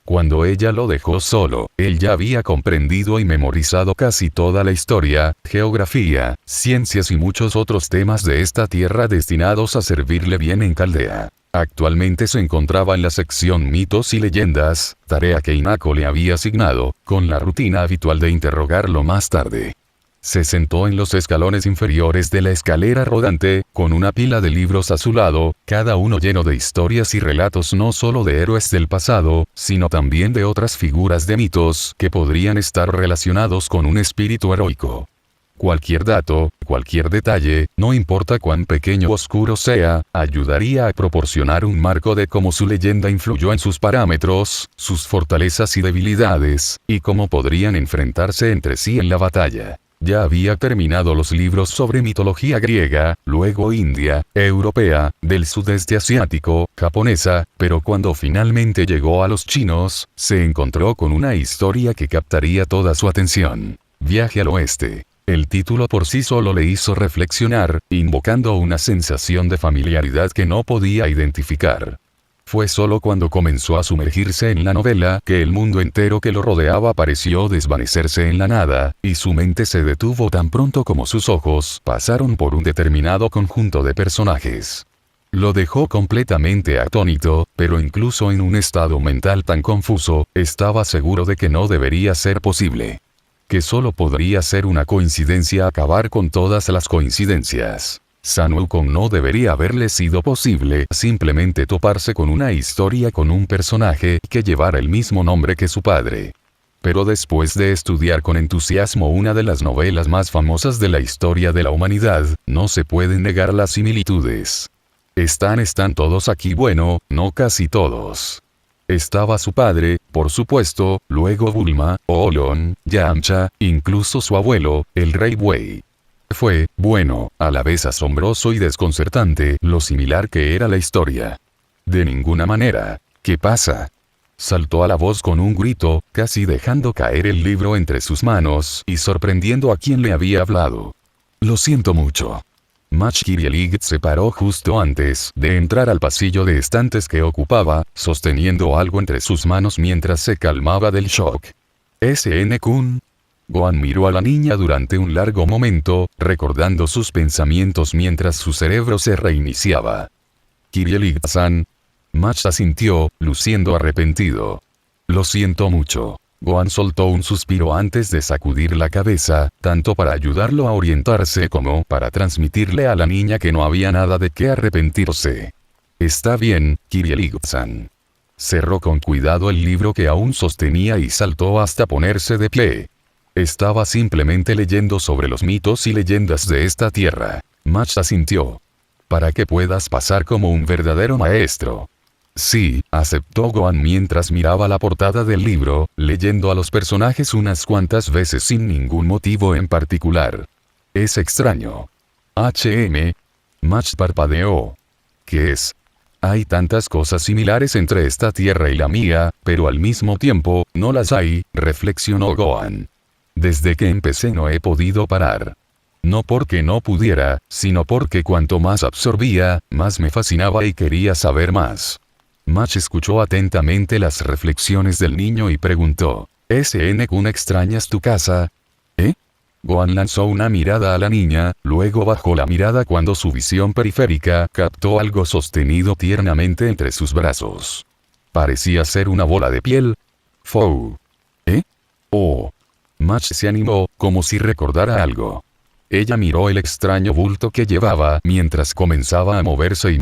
Cuando ella lo dejó solo, él ya había comprendido y memorizado casi toda la historia, geografía, ciencias y muchos otros temas de esta tierra destinados a servirle bien en Caldea. Actualmente se encontraba en la sección mitos y leyendas, tarea que Inako le había asignado, con la rutina habitual de interrogarlo más tarde. Se sentó en los escalones inferiores de la escalera rodante, con una pila de libros a su lado, cada uno lleno de historias y relatos no solo de héroes del pasado, sino también de otras figuras de mitos que podrían estar relacionados con un espíritu heroico. Cualquier dato, cualquier detalle, no importa cuán pequeño o oscuro sea, ayudaría a proporcionar un marco de cómo su leyenda influyó en sus parámetros, sus fortalezas y debilidades, y cómo podrían enfrentarse entre sí en la batalla. Ya había terminado los libros sobre mitología griega, luego india, europea, del sudeste asiático, japonesa, pero cuando finalmente llegó a los chinos, se encontró con una historia que captaría toda su atención. Viaje al oeste. El título por sí solo le hizo reflexionar, invocando una sensación de familiaridad que no podía identificar. Fue solo cuando comenzó a sumergirse en la novela que el mundo entero que lo rodeaba pareció desvanecerse en la nada, y su mente se detuvo tan pronto como sus ojos pasaron por un determinado conjunto de personajes. Lo dejó completamente atónito, pero incluso en un estado mental tan confuso, estaba seguro de que no debería ser posible. Que solo podría ser una coincidencia acabar con todas las coincidencias. Sun Wukong no debería haberle sido posible simplemente toparse con una historia con un personaje que llevara el mismo nombre que su padre. Pero después de estudiar con entusiasmo una de las novelas más famosas de la historia de la humanidad, no se pueden negar las similitudes. Están todos aquí, bueno, no casi todos. Estaba su padre, por supuesto, luego Bulma, Oolong, Yamcha, incluso su abuelo, el rey Wei. Fue, bueno, a la vez asombroso y desconcertante lo similar que era la historia. De ninguna manera. ¿Qué pasa? Saltó a la voz con un grito, casi dejando caer el libro entre sus manos y sorprendiendo a quien le había hablado. Lo siento mucho. Mach Kirielig se paró justo antes de entrar al pasillo de estantes que ocupaba, sosteniendo algo entre sus manos mientras se calmaba del shock. ¿SN-kun? Gohan miró a la niña durante un largo momento, recordando sus pensamientos mientras su cerebro se reiniciaba. Kirielig-san. Mach asintió, luciendo arrepentido. Lo siento mucho. Gohan soltó un suspiro antes de sacudir la cabeza, tanto para ayudarlo a orientarse como para transmitirle a la niña que no había nada de qué arrepentirse. Está bien, Kirielig-san. Cerró con cuidado el libro que aún sostenía y saltó hasta ponerse de pie. Estaba simplemente leyendo sobre los mitos y leyendas de esta tierra. Mach asintió. Para que puedas pasar como un verdadero maestro. Sí, aceptó Gohan mientras miraba la portada del libro, leyendo a los personajes unas cuantas veces sin ningún motivo en particular. Es extraño. Mach parpadeó. ¿Qué es? Hay tantas cosas similares entre esta tierra y la mía, pero al mismo tiempo, no las hay, reflexionó Gohan. Desde que empecé no he podido parar. No porque no pudiera, sino porque cuanto más absorbía, más me fascinaba y quería saber más. Mach escuchó atentamente las reflexiones del niño y preguntó, ¿SN-kun extrañas tu casa? ¿Eh? Gohan lanzó una mirada a la niña, luego bajó la mirada cuando su visión periférica captó algo sostenido tiernamente entre sus brazos. Parecía ser una bola de piel. Fou. ¿Eh? Oh. Mach se animó, como si recordara algo. Ella miró el extraño bulto que llevaba mientras comenzaba a moverse,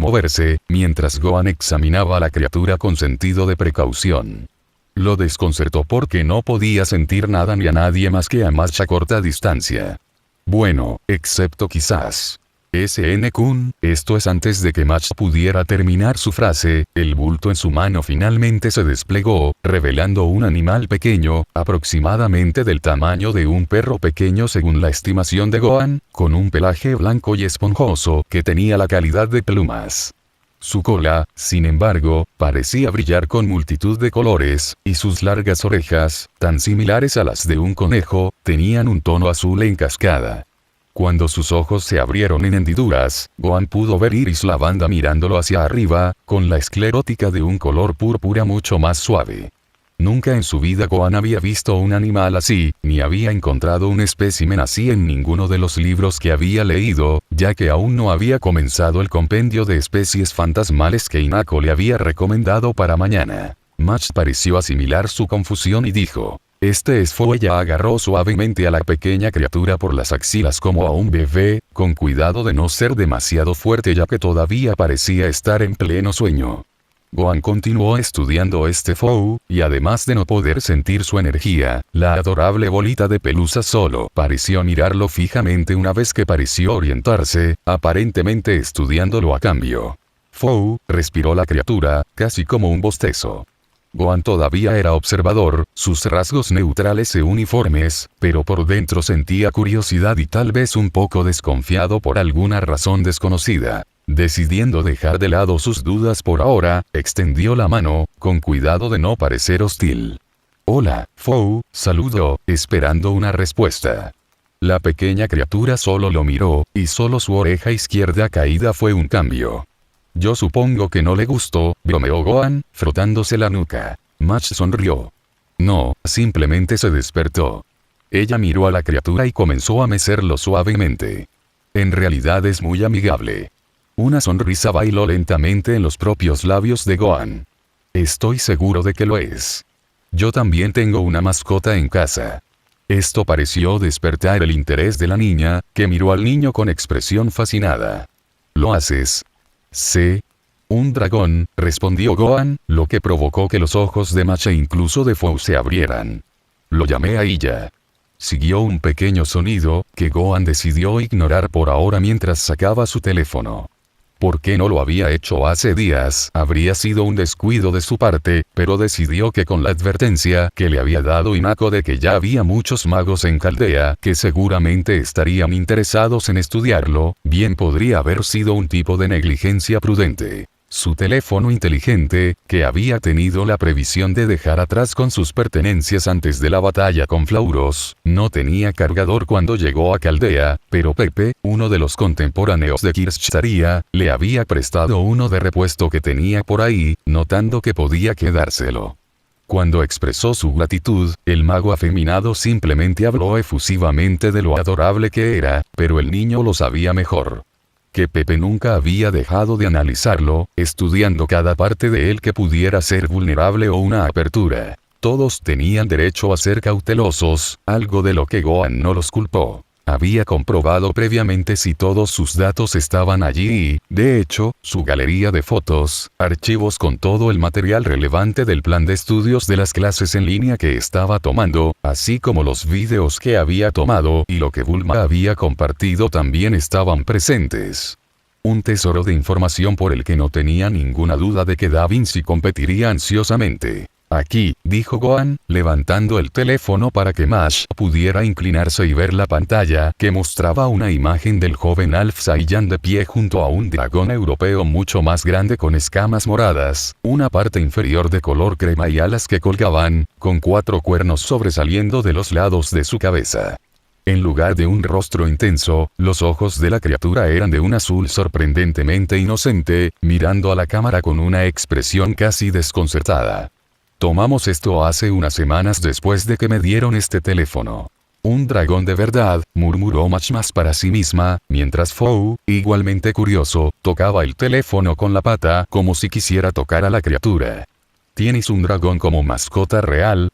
mientras Gohan examinaba a la criatura con sentido de precaución. Lo desconcertó porque no podía sentir nada ni a nadie más que a Mach a corta distancia. Bueno, excepto quizás. SN-kun, esto es antes de que Mach pudiera terminar su frase, el bulto en su mano finalmente se desplegó, revelando un animal pequeño, aproximadamente del tamaño de un perro pequeño según la estimación de Gohan, con un pelaje blanco y esponjoso que tenía la calidad de plumas. Su cola, sin embargo, parecía brillar con multitud de colores, y sus largas orejas, tan similares a las de un conejo, tenían un tono azul en cascada. Cuando sus ojos se abrieron en hendiduras, Gohan pudo ver Iris Lavanda mirándolo hacia arriba, con la esclerótica de un color púrpura mucho más suave. Nunca en su vida Gohan había visto un animal así, ni había encontrado un espécimen así en ninguno de los libros que había leído, ya que aún no había comenzado el compendio de especies fantasmales que Hinako le había recomendado para mañana. Mach pareció asimilar su confusión y dijo, «Este es Fo». Ella agarró suavemente a la pequeña criatura por las axilas como a un bebé, con cuidado de no ser demasiado fuerte ya que todavía parecía estar en pleno sueño. Gohan continuó estudiando este Fo, y además de no poder sentir su energía, la adorable bolita de pelusa solo pareció mirarlo fijamente una vez que pareció orientarse, aparentemente estudiándolo a cambio. Fo, respiró la criatura, casi como un bostezo. Gohan todavía era observador, sus rasgos neutrales e uniformes, pero por dentro sentía curiosidad y tal vez un poco desconfiado por alguna razón desconocida. Decidiendo dejar de lado sus dudas por ahora, extendió la mano, con cuidado de no parecer hostil. «Hola, Fo», saludó, esperando una respuesta. La pequeña criatura solo lo miró, y solo su oreja izquierda caída fue un cambio. Yo supongo que no le gustó, bromeó Gohan, frotándose la nuca. Mach sonrió. No, simplemente se despertó. Ella miró a la criatura y comenzó a mecerlo suavemente. En realidad es muy amigable. Una sonrisa bailó lentamente en los propios labios de Gohan. Estoy seguro de que lo es. Yo también tengo una mascota en casa. Esto pareció despertar el interés de la niña, que miró al niño con expresión fascinada. ¿Lo haces? Sí. Un dragón, respondió Gohan, lo que provocó que los ojos de Mach e incluso de Fou se abrieran. Lo llamé a ella. Siguió un pequeño sonido, que Gohan decidió ignorar por ahora mientras sacaba su teléfono. ¿Por qué no lo había hecho hace días? Habría sido un descuido de su parte, pero decidió que con la advertencia que le había dado Hinako de que ya había muchos magos en Caldea que seguramente estarían interesados en estudiarlo, bien podría haber sido un tipo de negligencia prudente. Su teléfono inteligente, que había tenido la previsión de dejar atrás con sus pertenencias antes de la batalla con Flauros, no tenía cargador cuando llegó a Caldea, pero Pepe, uno de los contemporáneos de Kirschtaria, le había prestado uno de repuesto que tenía por ahí, notando que podía quedárselo. Cuando expresó su gratitud, el mago afeminado simplemente habló efusivamente de lo adorable que era, pero el niño lo sabía mejor. Que Pepe nunca había dejado de analizarlo, estudiando cada parte de él que pudiera ser vulnerable o una apertura. Todos tenían derecho a ser cautelosos, algo de lo que Gohan no los culpó. Había comprobado previamente si todos sus datos estaban allí y, de hecho, su galería de fotos, archivos con todo el material relevante del plan de estudios de las clases en línea que estaba tomando, así como los vídeos que había tomado y lo que Bulma había compartido también estaban presentes. Un tesoro de información por el que no tenía ninguna duda de que Da Vinci competiría ansiosamente. Aquí, dijo Gohan, levantando el teléfono para que Mash pudiera inclinarse y ver la pantalla que mostraba una imagen del joven Alf Saiyan de pie junto a un dragón europeo mucho más grande con escamas moradas, una parte inferior de color crema y alas que colgaban, con 4 cuernos sobresaliendo de los lados de su cabeza. En lugar de un rostro intenso, los ojos de la criatura eran de un azul sorprendentemente inocente, mirando a la cámara con una expresión casi desconcertada. Tomamos esto hace unas semanas después de que me dieron este teléfono. Un dragón de verdad, murmuró Mach más para sí misma, mientras Fou, igualmente curioso, tocaba el teléfono con la pata como si quisiera tocar a la criatura. ¿Tienes un dragón como mascota real?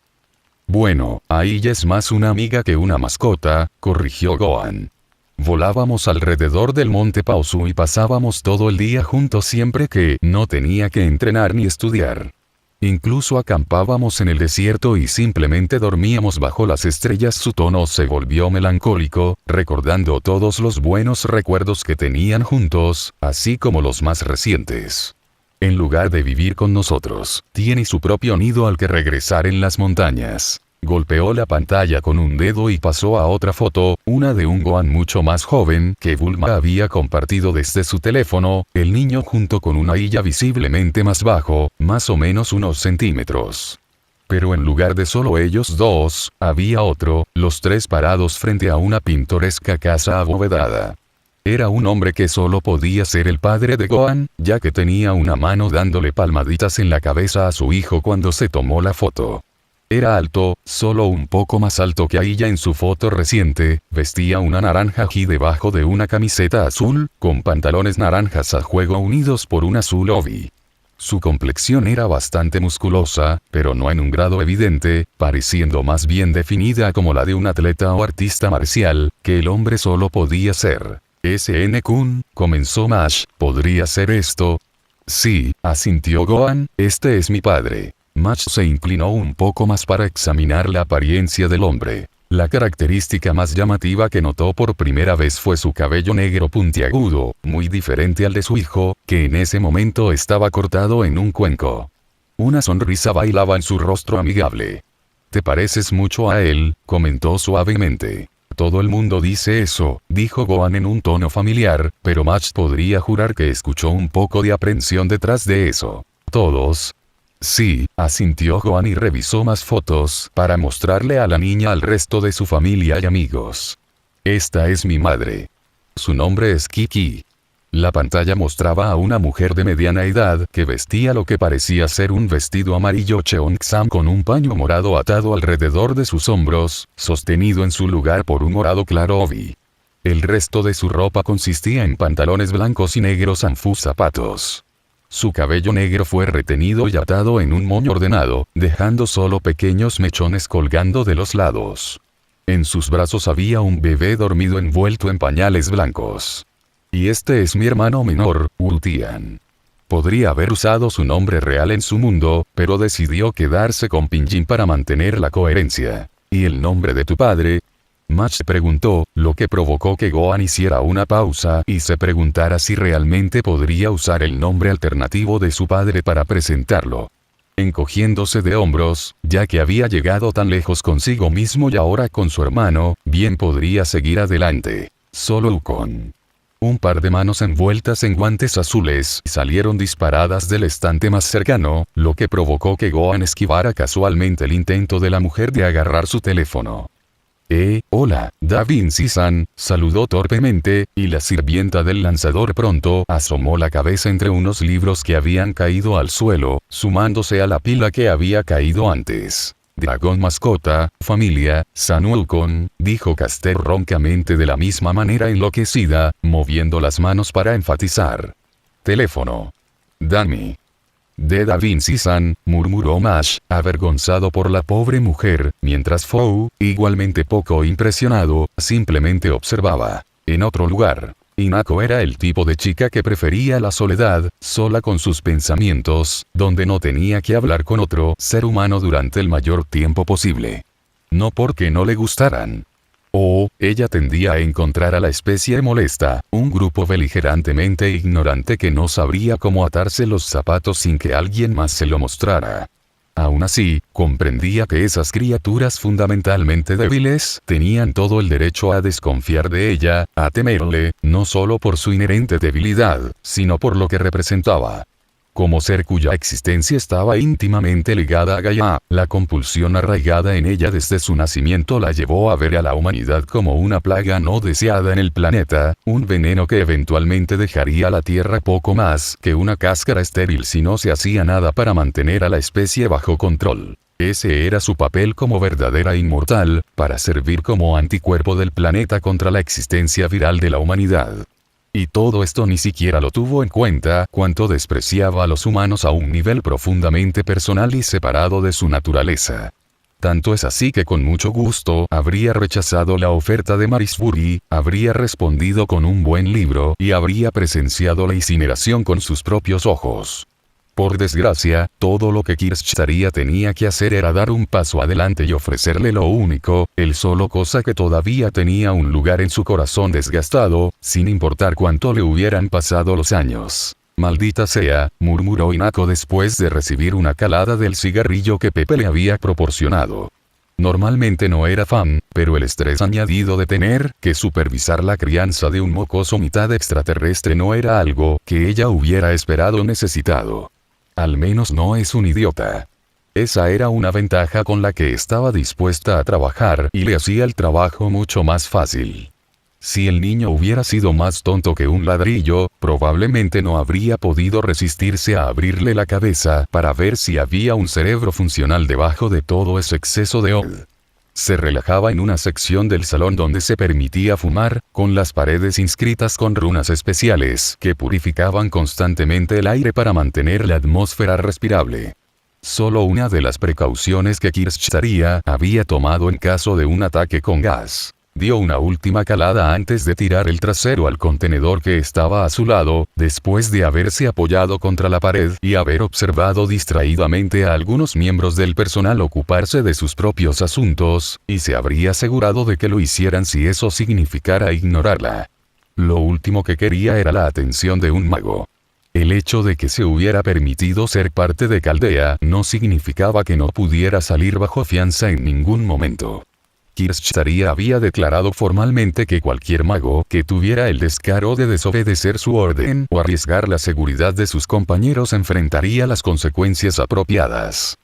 Bueno, ahí ya es más una amiga que una mascota, corrigió Gohan. Volábamos alrededor del monte Paozu y pasábamos todo el día juntos siempre que no tenía que entrenar ni estudiar. Incluso acampábamos en el desierto y simplemente dormíamos bajo las estrellas. Su tono se volvió melancólico, recordando todos los buenos recuerdos que tenían juntos, así como los más recientes. En lugar de vivir con nosotros, tiene su propio nido al que regresar en las montañas. Golpeó la pantalla con un dedo y pasó a otra foto, una de un Gohan mucho más joven que Bulma había compartido desde su teléfono, el niño junto con una Illa visiblemente más bajo, más o menos unos centímetros. Pero en lugar de solo ellos dos, había otro, los tres parados frente a una pintoresca casa abovedada. Era un hombre que solo podía ser el padre de Gohan, ya que tenía una mano dándole palmaditas en la cabeza a su hijo cuando se tomó la foto. Era alto, solo un poco más alto que Illa en su foto reciente, vestía una naranja G debajo de una camiseta azul, con pantalones naranjas a juego unidos por un azul obi. Su complexión era bastante musculosa, pero no en un grado evidente, pareciendo más bien definida como la de un atleta o artista marcial, que el hombre solo podía ser. SN-kun, comenzó Mash, ¿podría ser esto? Sí, asintió Gohan, este es mi padre. Mach se inclinó un poco más para examinar la apariencia del hombre. La característica más llamativa que notó por primera vez fue su cabello negro puntiagudo, muy diferente al de su hijo, que en ese momento estaba cortado en un cuenco. Una sonrisa bailaba en su rostro amigable. «Te pareces mucho a él», comentó suavemente. «Todo el mundo dice eso», dijo Gohan en un tono familiar, pero Mach podría jurar que escuchó un poco de aprensión detrás de eso. «¿Todos?» Sí, asintió Gohan y revisó más fotos para mostrarle a la niña al resto de su familia y amigos. Esta es mi madre. Su nombre es Kiki. La pantalla mostraba a una mujer de mediana edad que vestía lo que parecía ser un vestido amarillo cheongsam con un paño morado atado alrededor de sus hombros, sostenido en su lugar por un morado claro obi. El resto de su ropa consistía en pantalones blancos y negros anfus zapatos. Su cabello negro fue retenido y atado en un moño ordenado, dejando solo pequeños mechones colgando de los lados. En sus brazos había un bebé dormido envuelto en pañales blancos. Y este es mi hermano menor, Wutian. Podría haber usado su nombre real en su mundo, pero decidió quedarse con Pinyin para mantener la coherencia. ¿Y el nombre de tu padre? Match preguntó, lo que provocó que Gohan hiciera una pausa y se preguntara si realmente podría usar el nombre alternativo de su padre para presentarlo. Encogiéndose de hombros, ya que había llegado tan lejos consigo mismo y ahora con su hermano, bien podría seguir adelante. Solo Ukon. Un par de manos envueltas en guantes azules salieron disparadas del estante más cercano, lo que provocó que Gohan esquivara casualmente el intento de la mujer de agarrar su teléfono. Hola, Da Vinci-san, saludó torpemente, y la sirvienta del lanzador pronto asomó la cabeza entre unos libros que habían caído al suelo, sumándose a la pila que había caído antes. Dragón mascota, familia, Sanuelcon, dijo Caster roncamente de la misma manera enloquecida, moviendo las manos para enfatizar. Teléfono. Dami. De Da Vinci-san, murmuró Mash, avergonzado por la pobre mujer, mientras Fou, igualmente poco impresionado, simplemente observaba. En otro lugar. Hinako era el tipo de chica que prefería la soledad, sola con sus pensamientos, donde no tenía que hablar con otro ser humano durante el mayor tiempo posible. No porque no le gustaran. Ella tendía a encontrar a la especie molesta, un grupo beligerantemente ignorante que no sabría cómo atarse los zapatos sin que alguien más se lo mostrara. Aún así, comprendía que esas criaturas fundamentalmente débiles tenían todo el derecho a desconfiar de ella, a temerle, no solo por su inherente debilidad, sino por lo que representaba. Como ser cuya existencia estaba íntimamente ligada a Gaia, la compulsión arraigada en ella desde su nacimiento la llevó a ver a la humanidad como una plaga no deseada en el planeta, un veneno que eventualmente dejaría a la Tierra poco más que una cáscara estéril si no se hacía nada para mantener a la especie bajo control. Ese era su papel como verdadera inmortal, para servir como anticuerpo del planeta contra la existencia viral de la humanidad. Y todo esto ni siquiera lo tuvo en cuenta, cuánto despreciaba a los humanos a un nivel profundamente personal y separado de su naturaleza. Tanto es así que con mucho gusto habría rechazado la oferta de Marisbury, habría respondido con un buen libro y habría presenciado la incineración con sus propios ojos. Por desgracia, todo lo que Kirschtaria tenía que hacer era dar un paso adelante y ofrecerle lo único, el solo cosa que todavía tenía un lugar en su corazón desgastado, sin importar cuánto le hubieran pasado los años. Maldita sea, murmuró Hinako después de recibir una calada del cigarrillo que Pepe le había proporcionado. Normalmente no era fan, pero el estrés añadido de tener que supervisar la crianza de un mocoso mitad extraterrestre no era algo que ella hubiera esperado o necesitado. Al menos no es un idiota. Esa era una ventaja con la que estaba dispuesta a trabajar y le hacía el trabajo mucho más fácil. Si el niño hubiera sido más tonto que un ladrillo, probablemente no habría podido resistirse a abrirle la cabeza para ver si había un cerebro funcional debajo de todo ese exceso de odio. Se relajaba en una sección del salón donde se permitía fumar, con las paredes inscritas con runas especiales que purificaban constantemente el aire para mantener la atmósfera respirable. Solo una de las precauciones que Kirschtaria había tomado en caso de un ataque con gas. Dio una última calada antes de tirar el trasero al contenedor que estaba a su lado, después de haberse apoyado contra la pared y haber observado distraídamente a algunos miembros del personal ocuparse de sus propios asuntos, y se habría asegurado de que lo hicieran si eso significara ignorarla. Lo último que quería era la atención de un mago. El hecho de que se hubiera permitido ser parte de Caldea no significaba que no pudiera salir bajo fianza en ningún momento. Kirschtaria había declarado formalmente que cualquier mago que tuviera el descaro de desobedecer su orden o arriesgar la seguridad de sus compañeros enfrentaría las consecuencias apropiadas.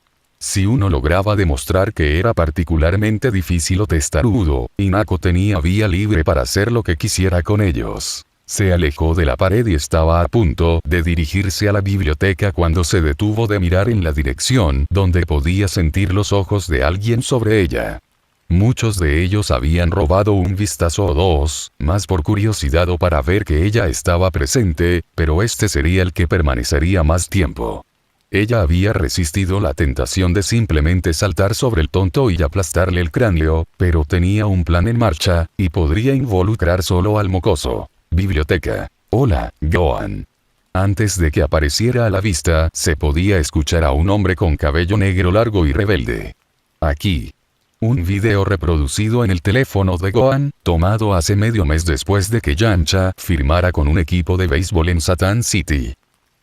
Si uno lograba demostrar que era particularmente difícil o testarudo, Hinako tenía vía libre para hacer lo que quisiera con ellos. Se alejó de la pared y estaba a punto de dirigirse a la biblioteca cuando se detuvo de mirar en la dirección donde podía sentir los ojos de alguien sobre ella. Muchos de ellos habían robado un vistazo o dos, más por curiosidad o para ver que ella estaba presente, pero este sería el que permanecería más tiempo. Ella había resistido la tentación de simplemente saltar sobre el tonto y aplastarle el cráneo, pero tenía un plan en marcha, y podría involucrar solo al mocoso. Biblioteca. Hola, Gohan. Antes de que apareciera a la vista, se podía escuchar a un hombre con cabello negro largo y rebelde. Aquí. Un video reproducido en el teléfono de Gohan, tomado hace medio mes después de que Yamcha firmara con un equipo de béisbol en Satan City.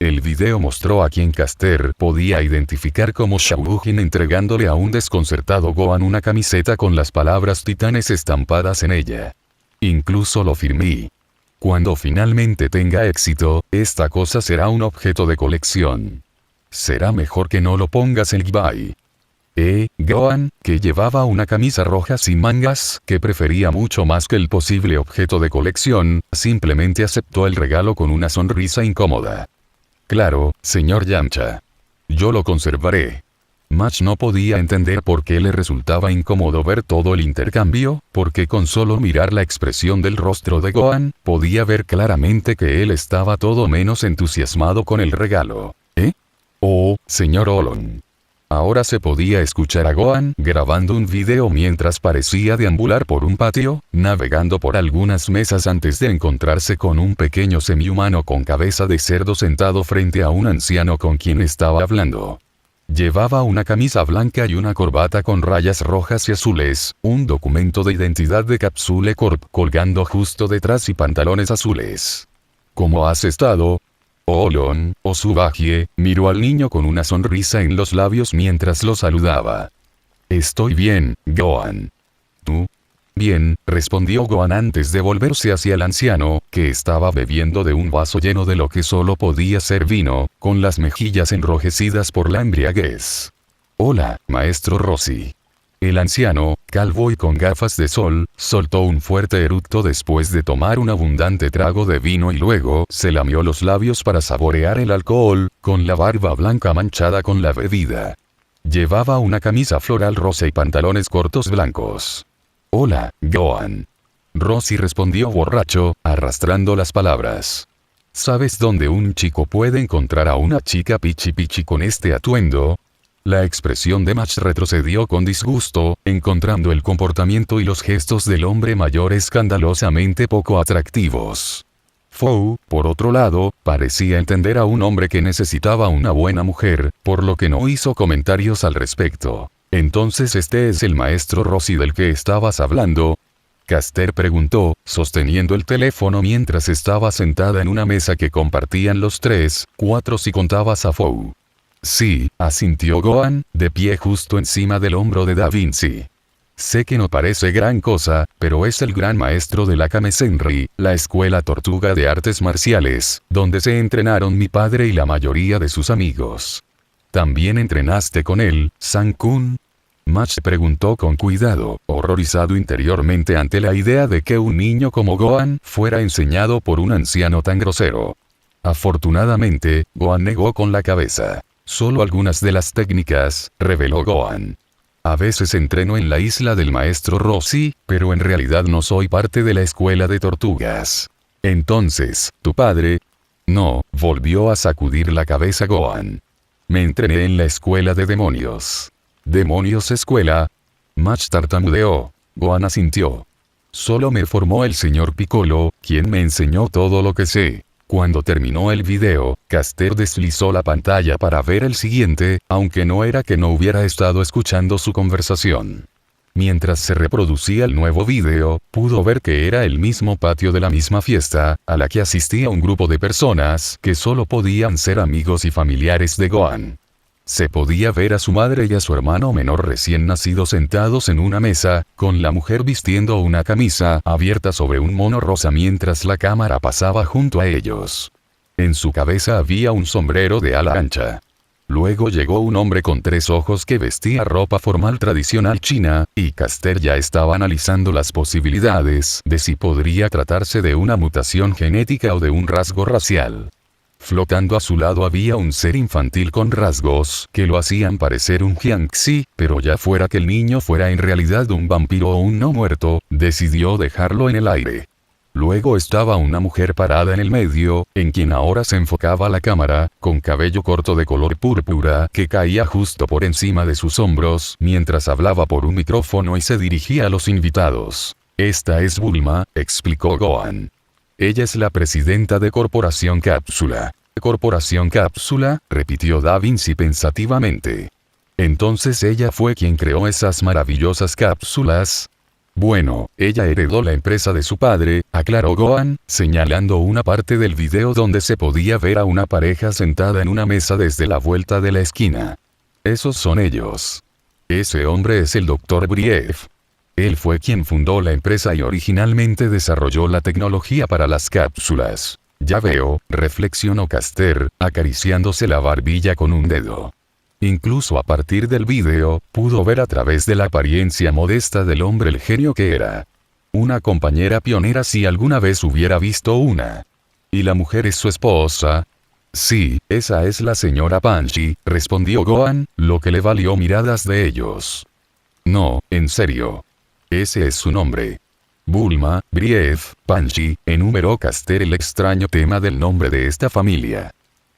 El video mostró a quien Caster podía identificar como Shaohujin entregándole a un desconcertado Gohan una camiseta con las palabras Titanes estampadas en ella. Incluso lo firmé. Cuando finalmente tenga éxito, esta cosa será un objeto de colección. Será mejor que no lo pongas en eBay. Gohan, que llevaba una camisa roja sin mangas, que prefería mucho más que el posible objeto de colección, simplemente aceptó el regalo con una sonrisa incómoda. Claro, señor Yamcha. Yo lo conservaré. Mach no podía entender por qué le resultaba incómodo ver todo el intercambio, porque con solo mirar la expresión del rostro de Gohan, podía ver claramente que él estaba todo menos entusiasmado con el regalo. Oh, señor Olon. Ahora se podía escuchar a Gohan grabando un video mientras parecía deambular por un patio, navegando por algunas mesas antes de encontrarse con un pequeño semihumano con cabeza de cerdo sentado frente a un anciano con quien estaba hablando. Llevaba una camisa blanca y una corbata con rayas rojas y azules, un documento de identidad de Capsule Corp colgando justo detrás y pantalones azules. ¿Cómo has estado? Olon, o Tsubaki, miró al niño con una sonrisa en los labios mientras lo saludaba. Estoy bien, Gohan. ¿Tú? Bien, respondió Gohan antes de volverse hacia el anciano, que estaba bebiendo de un vaso lleno de lo que solo podía ser vino, con las mejillas enrojecidas por la embriaguez. Hola, maestro Rossi. El anciano, calvo y con gafas de sol, soltó un fuerte eructo después de tomar un abundante trago de vino y luego se lamió los labios para saborear el alcohol, con la barba blanca manchada con la bebida. Llevaba una camisa floral rosa y pantalones cortos blancos. Hola, Gohan. Rossi respondió borracho, arrastrando las palabras. ¿Sabes dónde un chico puede encontrar a una chica pichi pichi con este atuendo? La expresión de Mach retrocedió con disgusto, encontrando el comportamiento y los gestos del hombre mayor escandalosamente poco atractivos. Fou, por otro lado, parecía entender a un hombre que necesitaba una buena mujer, por lo que no hizo comentarios al respecto. Entonces este es el maestro Rossi del que estabas hablando. Caster preguntó, sosteniendo el teléfono mientras estaba sentada en una mesa que compartían los 4 si contabas a Fou. Sí, asintió Gohan, de pie justo encima del hombro de Da Vinci. Sé que no parece gran cosa, pero es el gran maestro de la Kame Senri, la escuela tortuga de artes marciales, donde se entrenaron mi padre y la mayoría de sus amigos. ¿También entrenaste con él, San-kun? Mach preguntó con cuidado, horrorizado interiormente ante la idea de que un niño como Gohan fuera enseñado por un anciano tan grosero. Afortunadamente, Gohan negó con la cabeza. Solo algunas de las técnicas, reveló Gohan. A veces entreno en la isla del maestro Rossi, pero en realidad no soy parte de la escuela de tortugas. Entonces, ¿tu padre? No, volvió a sacudir la cabeza Gohan. Me entrené en la escuela de demonios. ¿Demonios escuela? Mach tartamudeó. Gohan asintió. Solo me formó el señor Piccolo, quien me enseñó todo lo que sé. Cuando terminó el video, Caster deslizó la pantalla para ver el siguiente, aunque no era que no hubiera estado escuchando su conversación. Mientras se reproducía el nuevo video, pudo ver que era el mismo patio de la misma fiesta, a la que asistía un grupo de personas que solo podían ser amigos y familiares de Gohan. Se podía ver a su madre y a su hermano menor recién nacido sentados en una mesa, con la mujer vistiendo una camisa abierta sobre un mono rosa mientras la cámara pasaba junto a ellos. En su cabeza había un sombrero de ala ancha. Luego llegó un hombre con 3 ojos que vestía ropa formal tradicional china, y Caster ya estaba analizando las posibilidades de si podría tratarse de una mutación genética o de un rasgo racial. Flotando a su lado había un ser infantil con rasgos que lo hacían parecer un Jiangxi, pero ya fuera que el niño fuera en realidad un vampiro o un no muerto, decidió dejarlo en el aire. Luego estaba una mujer parada en el medio, en quien ahora se enfocaba la cámara, con cabello corto de color púrpura que caía justo por encima de sus hombros, mientras hablaba por un micrófono y se dirigía a los invitados. Esta es Bulma, explicó Gohan. Ella es la presidenta de Corporación Cápsula. ¿Corporación Cápsula?, repitió Da Vinci pensativamente. Entonces ella fue quien creó esas maravillosas cápsulas. Bueno, ella heredó la empresa de su padre, aclaró Gohan, señalando una parte del video donde se podía ver a una pareja sentada en una mesa desde la vuelta de la esquina. Esos son ellos. Ese hombre es el Dr. Brief. Él fue quien fundó la empresa y originalmente desarrolló la tecnología para las cápsulas. Ya veo, reflexionó Caster, acariciándose la barbilla con un dedo. Incluso a partir del vídeo, pudo ver a través de la apariencia modesta del hombre el genio que era. Una compañera pionera si alguna vez hubiera visto una. ¿Y la mujer es su esposa? Sí, esa es la señora Panchi, respondió Gohan, lo que le valió miradas de ellos. No, en serio. Ese es su nombre. Bulma, Brief, Panchi, enumeró Caster el extraño tema del nombre de esta familia.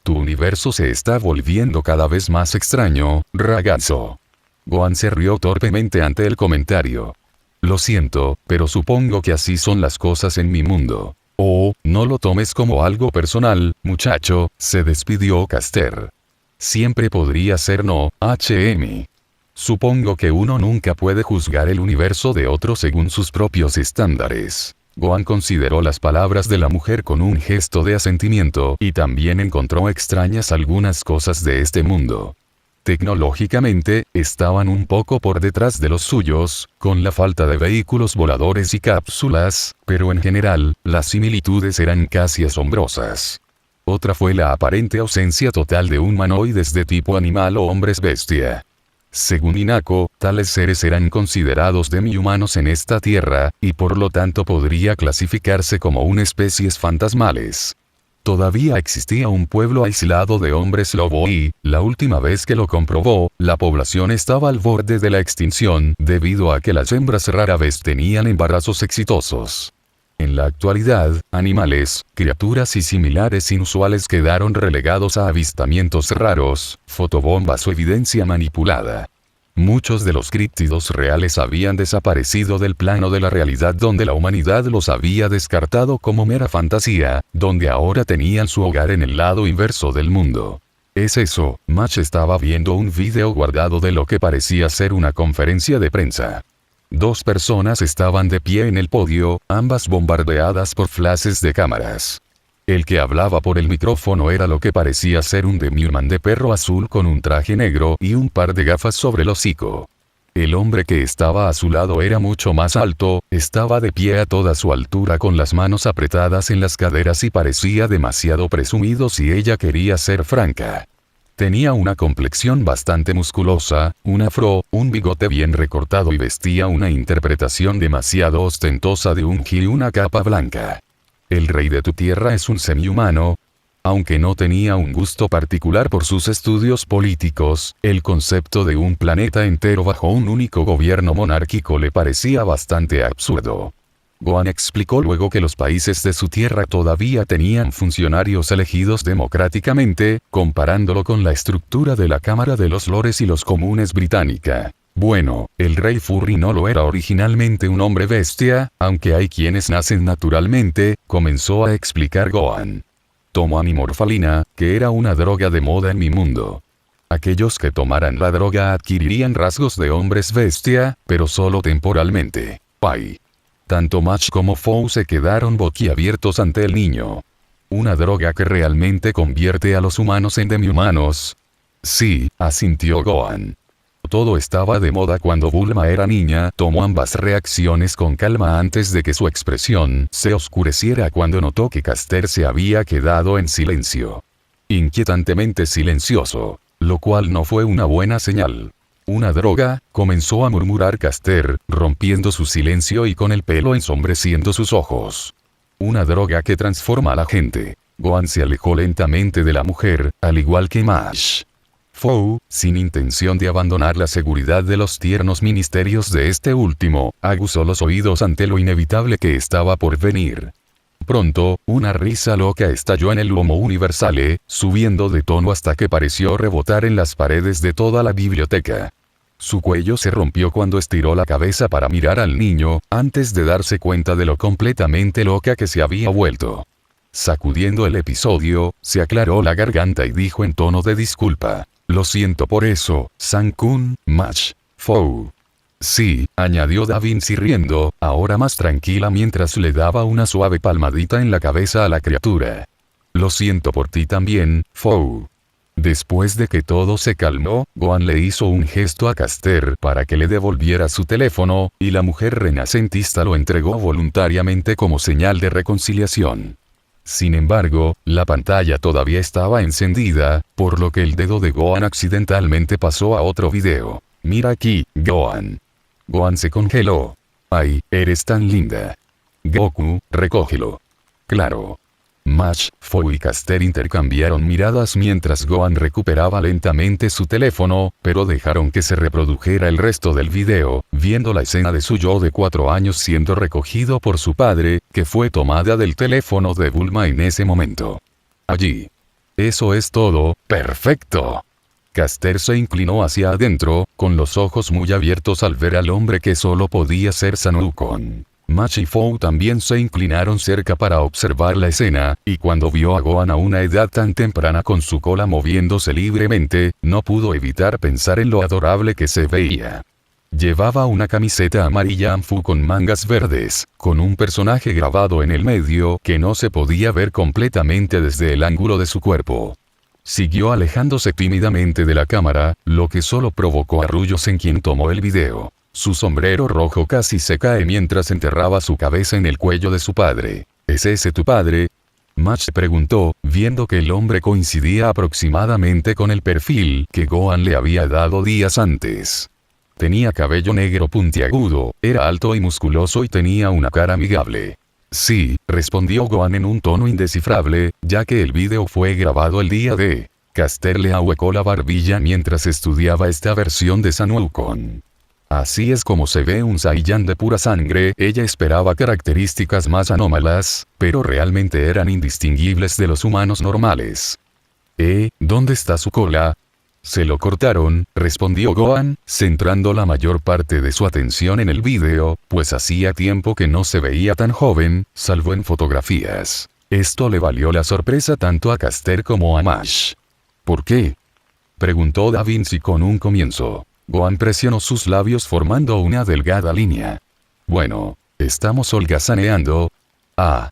Tu universo se está volviendo cada vez más extraño, ragazzo. Gohan se rió torpemente ante el comentario. Lo siento, pero supongo que así son las cosas en mi mundo. Oh, no lo tomes como algo personal, muchacho, se despidió Caster. Siempre podría ser no, HM. Supongo que uno nunca puede juzgar el universo de otro según sus propios estándares. Gohan consideró las palabras de la mujer con un gesto de asentimiento y también encontró extrañas algunas cosas de este mundo. Tecnológicamente, estaban un poco por detrás de los suyos, con la falta de vehículos voladores y cápsulas, pero en general, las similitudes eran casi asombrosas. Otra fue la aparente ausencia total de humanoides de tipo animal o hombres bestia. Según Inako, tales seres eran considerados demi-humanos en esta tierra, y por lo tanto podría clasificarse como una especies fantasmales. Todavía existía un pueblo aislado de hombres lobo y, la última vez que lo comprobó, la población estaba al borde de la extinción, debido a que las hembras rara vez tenían embarazos exitosos. En la actualidad, animales, criaturas y similares inusuales quedaron relegados a avistamientos raros, fotobombas o evidencia manipulada. Muchos de los críptidos reales habían desaparecido del plano de la realidad donde la humanidad los había descartado como mera fantasía, donde ahora tenían su hogar en el lado inverso del mundo. Es eso, Mach estaba viendo un video guardado de lo que parecía ser una conferencia de prensa. 2 personas estaban de pie en el podio, ambas bombardeadas por flashes de cámaras. El que hablaba por el micrófono era lo que parecía ser un demi-human de perro azul con un traje negro y un par de gafas sobre el hocico. El hombre que estaba a su lado era mucho más alto, estaba de pie a toda su altura con las manos apretadas en las caderas y parecía demasiado presumido si ella quería ser franca. Tenía una complexión bastante musculosa, un afro, un bigote bien recortado y vestía una interpretación demasiado ostentosa de un ki y una capa blanca. El rey de tu tierra es un semi-humano. Aunque no tenía un gusto particular por sus estudios políticos, el concepto de un planeta entero bajo un único gobierno monárquico le parecía bastante absurdo. Gohan explicó luego que los países de su tierra todavía tenían funcionarios elegidos democráticamente, comparándolo con la estructura de la Cámara de los Lores y los Comunes británica. Bueno, el rey Furry no lo era originalmente un hombre bestia, aunque hay quienes nacen naturalmente, comenzó a explicar Gohan. Tomo amimorfalina, que era una droga de moda en mi mundo. Aquellos que tomaran la droga adquirirían rasgos de hombres bestia, pero solo temporalmente. Pai. Tanto Mach como Fou se quedaron boquiabiertos ante el niño. ¿Una droga que realmente convierte a los humanos en demi-humanos? Sí, asintió Gohan. Todo estaba de moda cuando Bulma era niña, tomó ambas reacciones con calma antes de que su expresión se oscureciera cuando notó que Caster se había quedado en silencio. Inquietantemente silencioso. Lo cual no fue una buena señal. ¿Una droga?, comenzó a murmurar Caster, rompiendo su silencio y con el pelo ensombreciendo sus ojos. Una droga que transforma a la gente. Gohan se alejó lentamente de la mujer, al igual que Mash. Fou, sin intención de abandonar la seguridad de los tiernos ministerios de este último, aguzó los oídos ante lo inevitable que estaba por venir. Pronto, una risa loca estalló en el Homo Universale, subiendo de tono hasta que pareció rebotar en las paredes de toda la biblioteca. Su cuello se rompió cuando estiró la cabeza para mirar al niño, antes de darse cuenta de lo completamente loca que se había vuelto. Sacudiendo el episodio, se aclaró la garganta y dijo en tono de disculpa: «Lo siento por eso, San-kun, Mash, Fou». «Sí», añadió Da Vinci riendo, ahora más tranquila mientras le daba una suave palmadita en la cabeza a la criatura. «Lo siento por ti también, Fou». Después de que todo se calmó, Gohan le hizo un gesto a Caster para que le devolviera su teléfono, y la mujer renacentista lo entregó voluntariamente como señal de reconciliación. Sin embargo, la pantalla todavía estaba encendida, por lo que el dedo de Gohan accidentalmente pasó a otro video. «Mira aquí, Gohan». Gohan se congeló. «Ay, eres tan linda». «Goku, recógelo». «Claro». Mash, Fou y Caster intercambiaron miradas mientras Gohan recuperaba lentamente su teléfono, pero dejaron que se reprodujera el resto del video, viendo la escena de su yo de 4 años siendo recogido por su padre, que fue tomada del teléfono de Bulma en ese momento. Allí. «Eso es todo, perfecto». Caster se inclinó hacia adentro, con los ojos muy abiertos al ver al hombre que solo podía ser Son Wukong. Mash y Fou también se inclinaron cerca para observar la escena, y cuando vio a Gohan a una edad tan temprana con su cola moviéndose libremente, no pudo evitar pensar en lo adorable que se veía. Llevaba una camiseta amarilla Anfu con mangas verdes, con un personaje grabado en el medio que no se podía ver completamente desde el ángulo de su cuerpo. Siguió alejándose tímidamente de la cámara, lo que solo provocó arrullos en quien tomó el video. Su sombrero rojo casi se cae mientras enterraba su cabeza en el cuello de su padre. ¿Es ese tu padre?, Mash preguntó, viendo que el hombre coincidía aproximadamente con el perfil que Gohan le había dado días antes. Tenía cabello negro puntiagudo, era alto y musculoso y tenía una cara amigable. «Sí», respondió Gohan en un tono indescifrable, ya que el video fue grabado el día de. Caster le ahuecó la barbilla mientras estudiaba esta versión de Son Wukong. «Así es como se ve un Saiyan de pura sangre». Ella esperaba características más anómalas, pero realmente eran indistinguibles de los humanos normales. ¿Dónde está su cola?». «Se lo cortaron», respondió Gohan, centrando la mayor parte de su atención en el video, pues hacía tiempo que no se veía tan joven, salvo en fotografías. Esto le valió la sorpresa tanto a Caster como a Mash. «¿Por qué?», preguntó Da Vinci con un comienzo. Gohan presionó sus labios formando una delgada línea. «Bueno, estamos holgazaneando». «Ah».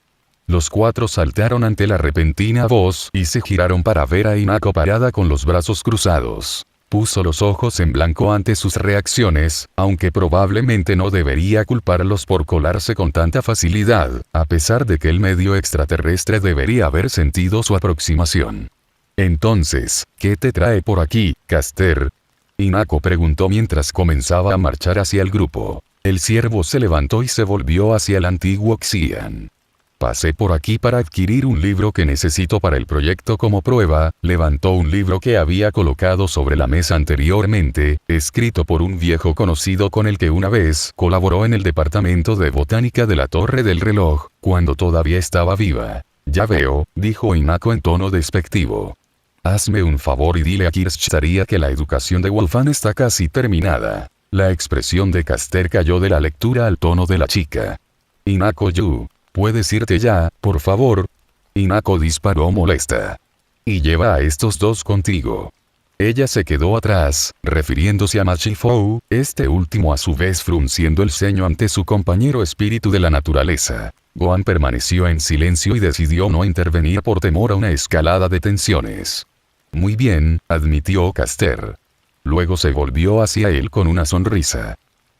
Los cuatro saltaron ante la repentina voz y se giraron para ver a Hinako parada con los brazos cruzados. Puso los ojos en blanco ante sus reacciones, aunque probablemente no debería culparlos por colarse con tanta facilidad, a pesar de que el medio extraterrestre debería haber sentido su aproximación. «Entonces, ¿qué te trae por aquí, Caster?», Hinako preguntó mientras comenzaba a marchar hacia el grupo. El ciervo se levantó y se volvió hacia el antiguo Xian. «Pasé por aquí para adquirir un libro que necesito para el proyecto como prueba». Levantó un libro que había colocado sobre la mesa anteriormente, escrito por un viejo conocido con el que una vez colaboró en el departamento de botánica de la Torre del Reloj, cuando todavía estaba viva. «Ya veo», dijo Hinako en tono despectivo. «Hazme un favor y dile a Kirschtaria que la educación de Wolfan está casi terminada». La expresión de Caster cayó de la lectura al tono de la chica. «Hinako-yu, ¿puedes irte ya, por favor?». Hinako disparó molesta. «Y lleva a estos dos contigo». Ella se quedó atrás, refiriéndose a Mash y Fou, este último a su vez frunciendo el ceño ante su compañero espíritu de la naturaleza. Gohan permaneció en silencio y decidió no intervenir por temor a una escalada de tensiones. «Muy bien», admitió Caster. Luego se volvió hacia él con una sonrisa.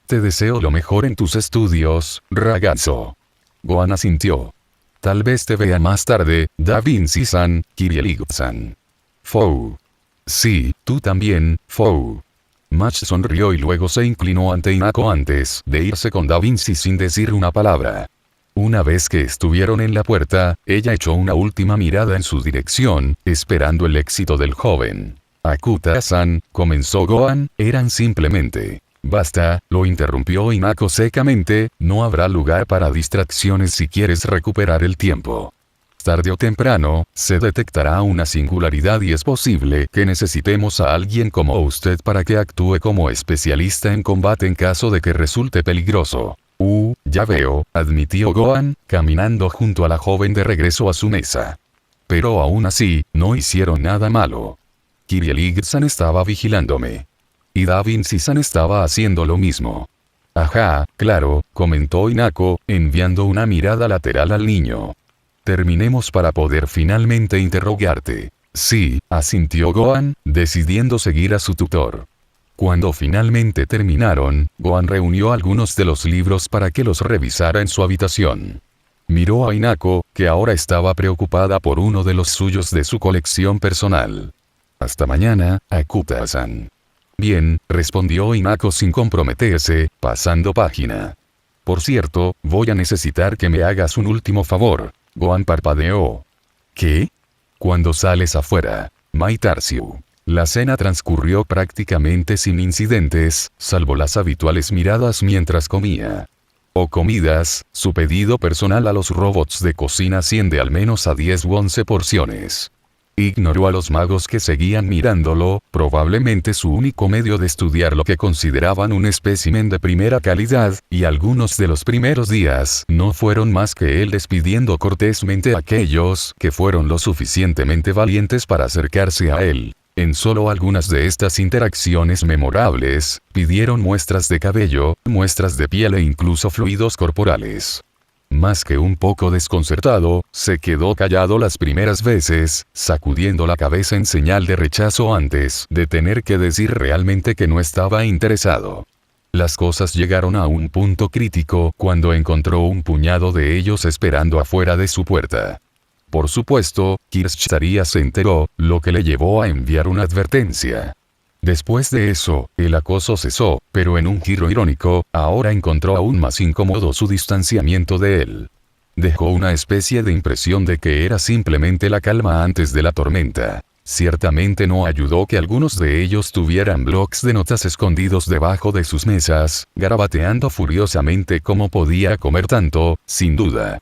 «Te deseo lo mejor en tus estudios, ragazzo». Gohan asintió. «Tal vez te vea más tarde, Da Vinci-san, Kirielig-san». «Fou». Sí, tú también, Fou. Match sonrió y luego se inclinó ante Hinako antes de irse con Da Vinci sin decir una palabra. Una vez que estuvieron en la puerta, ella echó una última mirada en su dirección, esperando el éxito del joven. Akuta-san, comenzó Gohan, eran simplemente. Basta, lo interrumpió Hinako secamente, no habrá lugar para distracciones si quieres recuperar el tiempo. Tarde o temprano, se detectará una singularidad y es posible que necesitemos a alguien como usted para que actúe como especialista en combate en caso de que resulte peligroso. Ya veo, admitió Gohan, caminando junto a la joven de regreso a su mesa. Pero aún así, no hicieron nada malo. Kirielig-san estaba vigilándome. Y Da Vinci-san estaba haciendo lo mismo. Ajá, claro, comentó Hinako, enviando una mirada lateral al niño. Terminemos para poder finalmente interrogarte. Sí, asintió Gohan, decidiendo seguir a su tutor. Cuando finalmente terminaron, Gohan reunió algunos de los libros para que los revisara en su habitación. Miró a Hinako, que ahora estaba preocupada por uno de los suyos de su colección personal. Hasta mañana, Akuta-san. Bien, respondió Hinako sin comprometerse, pasando página. Por cierto, voy a necesitar que me hagas un último favor. Gohan parpadeó. ¿Qué? Cuando sales afuera, Maitarsiu. La cena transcurrió prácticamente sin incidentes, salvo las habituales miradas mientras comía. O comidas, su pedido personal a los robots de cocina asciende al menos a 10 u 11 porciones. Ignoró a los magos que seguían mirándolo, probablemente su único medio de estudiar lo que consideraban un espécimen de primera calidad, y algunos de los primeros días no fueron más que él despidiendo cortésmente a aquellos que fueron lo suficientemente valientes para acercarse a él. En solo algunas de estas interacciones memorables, pidieron muestras de cabello, muestras de piel e incluso fluidos corporales. Más que un poco desconcertado, se quedó callado las primeras veces, sacudiendo la cabeza en señal de rechazo antes de tener que decir realmente que no estaba interesado. Las cosas llegaron a un punto crítico cuando encontró un puñado de ellos esperando afuera de su puerta. Por supuesto, Kirschtaria se enteró, lo que le llevó a enviar una advertencia. Después de eso, el acoso cesó, pero en un giro irónico, ahora encontró aún más incómodo su distanciamiento de él. Dejó una especie de impresión de que era simplemente la calma antes de la tormenta. Ciertamente no ayudó que algunos de ellos tuvieran blocs de notas escondidos debajo de sus mesas, garabateando furiosamente cómo podía comer tanto, sin duda.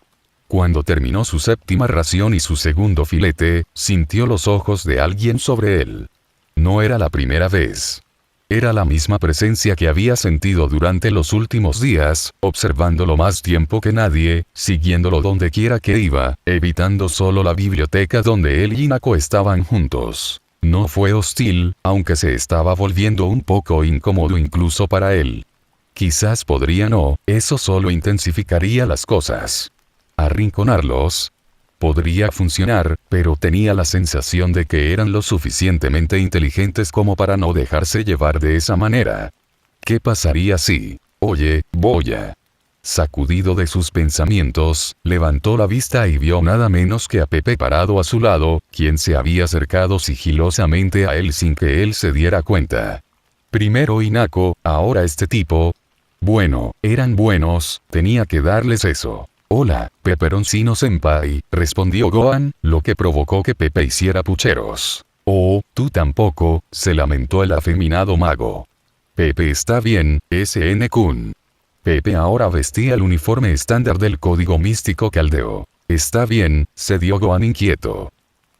Cuando terminó su séptima ración y su segundo filete, sintió los ojos de alguien sobre él. No era la primera vez. Era la misma presencia que había sentido durante los últimos días, observándolo más tiempo que nadie, siguiéndolo donde quiera que iba, evitando solo la biblioteca donde él y Hinako estaban juntos. No fue hostil, aunque se estaba volviendo un poco incómodo incluso para él. Quizás podría no, eso solo intensificaría las cosas. Arrinconarlos. Podría funcionar, pero tenía la sensación de que eran lo suficientemente inteligentes como para no dejarse llevar de esa manera. ¿Qué pasaría si? Oye, Boya. Sacudido de sus pensamientos, levantó la vista y vio nada menos que a Pepe parado a su lado, quien se había acercado sigilosamente a él sin que él se diera cuenta. Primero Hinako, ahora este tipo. Bueno, eran buenos, tenía que darles eso. Hola, Pepperoncino-senpai, respondió Gohan, lo que provocó que Pepe hiciera pucheros. Oh, tú tampoco, se lamentó el afeminado mago. Pepe está bien, SN-kun. Pepe ahora vestía el uniforme estándar del código místico caldeo. Está bien, se dio Gohan inquieto.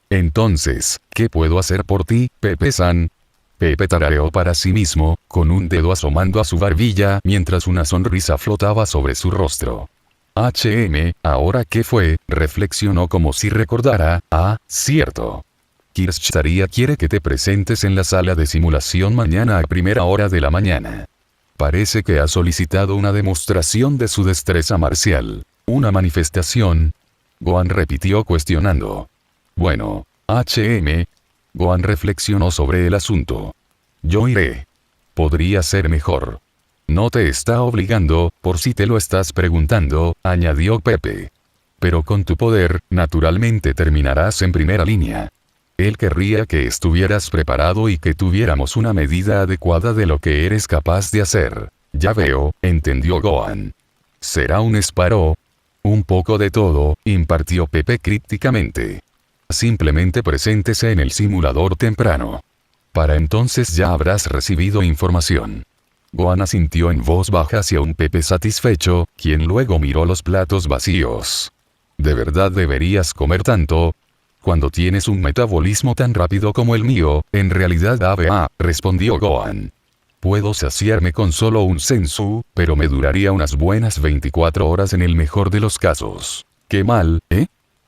Entonces, ¿qué puedo hacer por ti, Pepe-san? Pepe tarareó para sí mismo, con un dedo asomando a su barbilla mientras una sonrisa flotaba sobre su rostro. ¿Ahora qué fue? Reflexionó como si recordara. Cierto. Kirschtaria quiere que te presentes en la sala de simulación mañana a primera hora de la mañana. Parece que ha solicitado una demostración de su destreza marcial. ¿Una manifestación? Gohan repitió cuestionando. Bueno, Gohan reflexionó sobre el asunto. Yo iré. Podría ser mejor. No te está obligando, por si te lo estás preguntando, añadió Pepe. Pero con tu poder, naturalmente terminarás en primera línea. Él querría que estuvieras preparado y que tuviéramos una medida adecuada de lo que eres capaz de hacer. Ya veo, entendió Gohan. ¿Será un Sparrow? Un poco de todo, impartió Pepe crípticamente. Simplemente preséntese en el simulador temprano. Para entonces ya habrás recibido información. Gohan asintió en voz baja hacia un Pepe satisfecho, quien luego miró los platos vacíos. ¿De verdad deberías comer tanto? Cuando tienes un metabolismo tan rápido como el mío, en realidad respondió Gohan. Puedo saciarme con solo un senzu, pero me duraría unas buenas 24 horas en el mejor de los casos. ¡Qué mal, eh!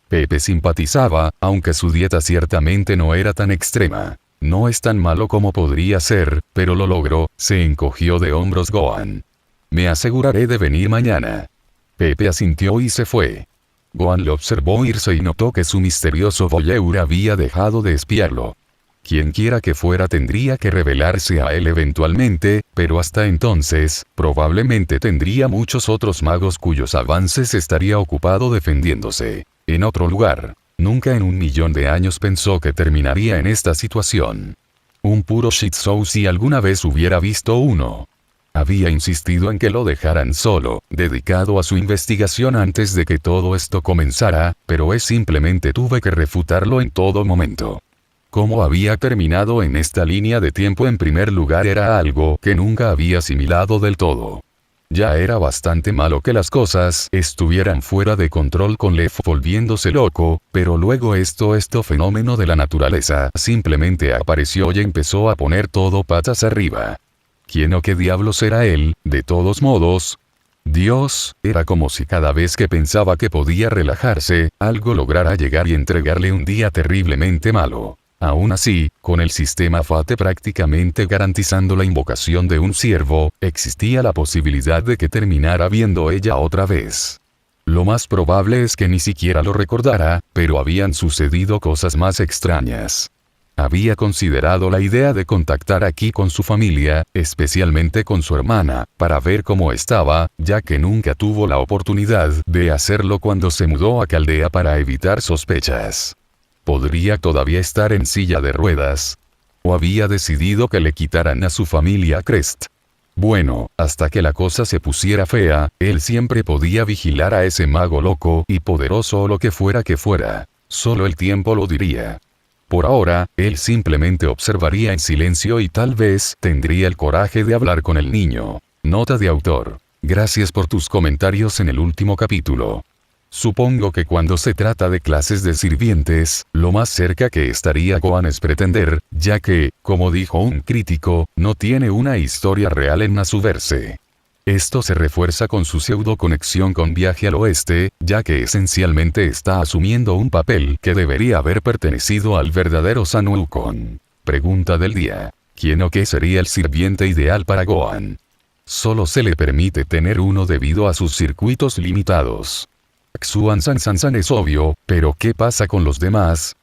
Pepe simpatizaba, aunque su dieta ciertamente no era tan extrema. No es tan malo como podría ser, pero lo logró, se encogió de hombros Gohan. Me aseguraré de venir mañana. Pepe asintió y se fue. Gohan lo observó irse y notó que su misterioso voyeur había dejado de espiarlo. Quienquiera que fuera tendría que revelarse a él eventualmente, pero hasta entonces, probablemente tendría muchos otros magos cuyos avances estaría ocupado defendiéndose. En otro lugar, nunca en 1.000.000 de años pensó que terminaría en esta situación. Un puro shit show si alguna vez hubiera visto uno. Había insistido en que lo dejaran solo, dedicado a su investigación antes de que todo esto comenzara, pero simplemente tuve que refutarlo en todo momento. Cómo había terminado en esta línea de tiempo en primer lugar era algo que nunca había asimilado del todo. Ya era bastante malo que las cosas estuvieran fuera de control con Leaf volviéndose loco, pero luego este fenómeno de la naturaleza simplemente apareció y empezó a poner todo patas arriba. ¿Quién o qué diablos era él, de todos modos? Dios, era como si cada vez que pensaba que podía relajarse, algo lograra llegar y entregarle un día terriblemente malo. Aún así, con el sistema Fate prácticamente garantizando la invocación de un ciervo, existía la posibilidad de que terminara viendo ella otra vez. Lo más probable es que ni siquiera lo recordara, pero habían sucedido cosas más extrañas. Había considerado la idea de contactar aquí con su familia, especialmente con su hermana, para ver cómo estaba, ya que nunca tuvo la oportunidad de hacerlo cuando se mudó a Caldea para evitar sospechas. ¿Podría todavía estar en silla de ruedas? ¿O había decidido que le quitaran a su familia Crest? Bueno, hasta que la cosa se pusiera fea, él siempre podía vigilar a ese mago loco y poderoso o lo que fuera. Solo el tiempo lo diría. Por ahora, él simplemente observaría en silencio y tal vez tendría el coraje de hablar con el niño. Nota de autor. Gracias por tus comentarios en el último capítulo. Supongo que cuando se trata de clases de sirvientes, lo más cerca que estaría Gohan es pretender, ya que, como dijo un crítico, no tiene una historia real en Nasuverse. Esto se refuerza con su pseudo conexión con Viaje al Oeste, ya que esencialmente está asumiendo un papel que debería haber pertenecido al verdadero Sun Wukong. Pregunta del día. ¿Quién o qué sería el sirviente ideal para Gohan? Solo se le permite tener uno debido a sus circuitos limitados. Xuan San es obvio, pero ¿qué pasa con los demás?